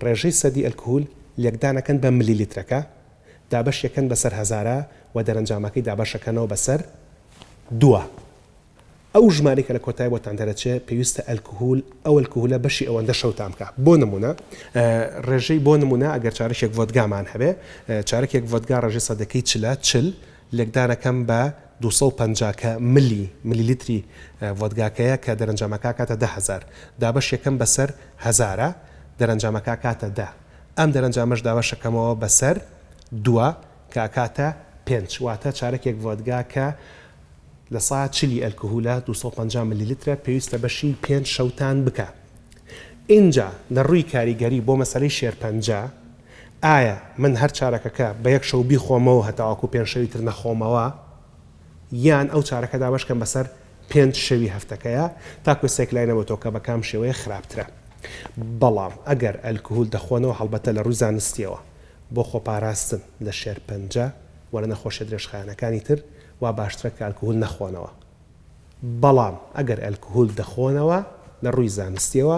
S1: ڕێژەی سەدی ئەلکۆهول لێکدانەکەن بە ملیلیترەکە دابش یەکەن بەسەر هەزارە و دەرەنجامەکەی دابەشەکەنەوە بەسەر 2 ئەو ژمارەی کە لە کۆتایی بۆتان دەرەچێت پێویستە ئەلکۆهول ئەو ئەلکۆهولە بەشی ئەوەندە شەوتان بکە بۆ نمونە ڕێژەی بۆ نمونە ئەگەر چارەکێک ڤۆدگامان هەبێ چارەکێک ڤۆدگا ڕێژەی سەدەکەی چل لێکدانەکەم بە 250 ملیلیتری ڤۆدگاکەیە کە دەرەنجامەکە کاتە 10,000 دابش یەکەم بەسەر هەزارە دەرەنجامەکە کاتە 10 ئەم دەرەنجامەش دابەشەکەمەوە بەسەر 2 کاکاتە 5 واتە چارەکێک ڤۆدگا کە لە ساعت 40 ئەلکۆهولە 250 ملیلیترە پێویستە بەشی 5 شەوتان بکە اینجا لە ڕووی کاریگەری بۆ مەسەلەی شێرپەنجە ئایا من هەر چارەکەکە بە یەک شەو بیخۆمەوە هەتاواکو 5 شەوی تر نەخۆمەوە یان ئەو چارەکە دابەشکەم بەسەر 5 شەوی هەفتەکەیە تاکو سێک لای نەبێتەوە کە بە کام شێوەیە خراپترە بەڵام ئەگەر ئەلکۆهول دەخۆنەوە هەڵبەتە لە ڕووی زانستیەوە بۆ خۆپاراستن لە شێرپەنجە وەرە نەخۆشیە درێژخایەنەکانی تر وا باشترە کە ئەلکۆهول نەخۆنەوە بەڵام ئەگەر ئەلکۆهول دەخۆنەوە لە ڕووی زانستیەوە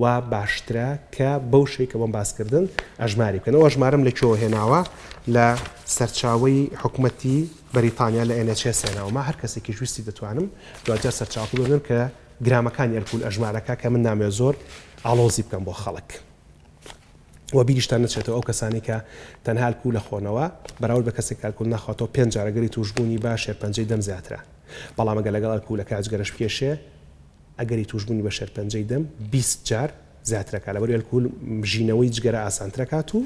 S1: و باشترە کە بەو شەی کە بۆم باسکردن ئەژماری بکەنەوە ژمارەم لەکوێوە هێناوە لە سەرچاوەی حکوومەتی بەریتانیا لە NHS هێناوەمە هەر کەسێکی ویستی دەتوانم دوجار سەرچاوە ببێن کە گرامەکانی ئەلکۆهول ئەژمارەکە کە من نامێ زۆر ئاڵۆزی بکەم بۆ خەڵک و بیریشتان نەچێتەوە ئەو کەسانی کە تەنها ئەلکۆهول لەخۆنەوە بەراورد بە کەسێک ئەلکۆهول ناخواتەوە 5 جارەگەری توشبوونی بە شێرپەنجەی دەم زیاترە بەڵام ئەگەر لەگەڵ ئەلکۆهولەکە ئەجگەرەش پێشێ ئەگەری توشبوونی بە شێرپەنجەی دەم 20 جار زیاترەکە لەبەر ئەلکۆهول ژینەوەی جگەرە ئاسانترەکات و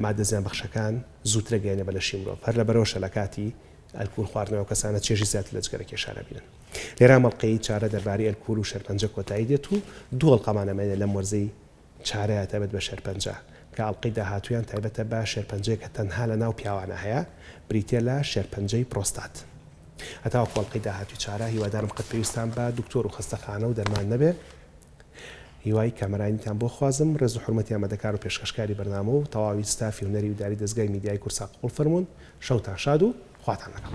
S1: مادە زیانبەخشەکان زووترە گەیەنە بە لەشی مرۆڤ هەر لەبەرەوە لە کاتی ئەلکۆهول خواردنەوە کەسانە چێژی زیاتر لە جگەرە کێشانە بینن لێرە مەڵقەی چارە دەربارەی ئەلکۆهول و شێرپەنجە کۆتایی دێت و دوو هەڵقەمانەمێنێ لەم وەرزەی چارەیە تایبەت بە شێرپەنجە کە ئەڵلقەی داهاتوویان تایبەتە بە شێرپەنجەیە کە تەنها لە ناو پیاوانە هەیە بریتە لە شێرپەنجەی پرۆستات هەتاوە ئەڵلقەی داهاتووی چارە هیوادارم قەت پێویستان بە دکتۆر و خستەخانە و دەرمان نەبێ هیوای کامەرانیتان بۆ خوازم ڕێز و حورمەتی ئامادەکار و پێشکەشکاری بەرنامە و تەواوی ستافی و نەری و داری دەستگای میدیای کورسا قوڵ فەرمونون شەوتان شاد و خواتان لەگەڵ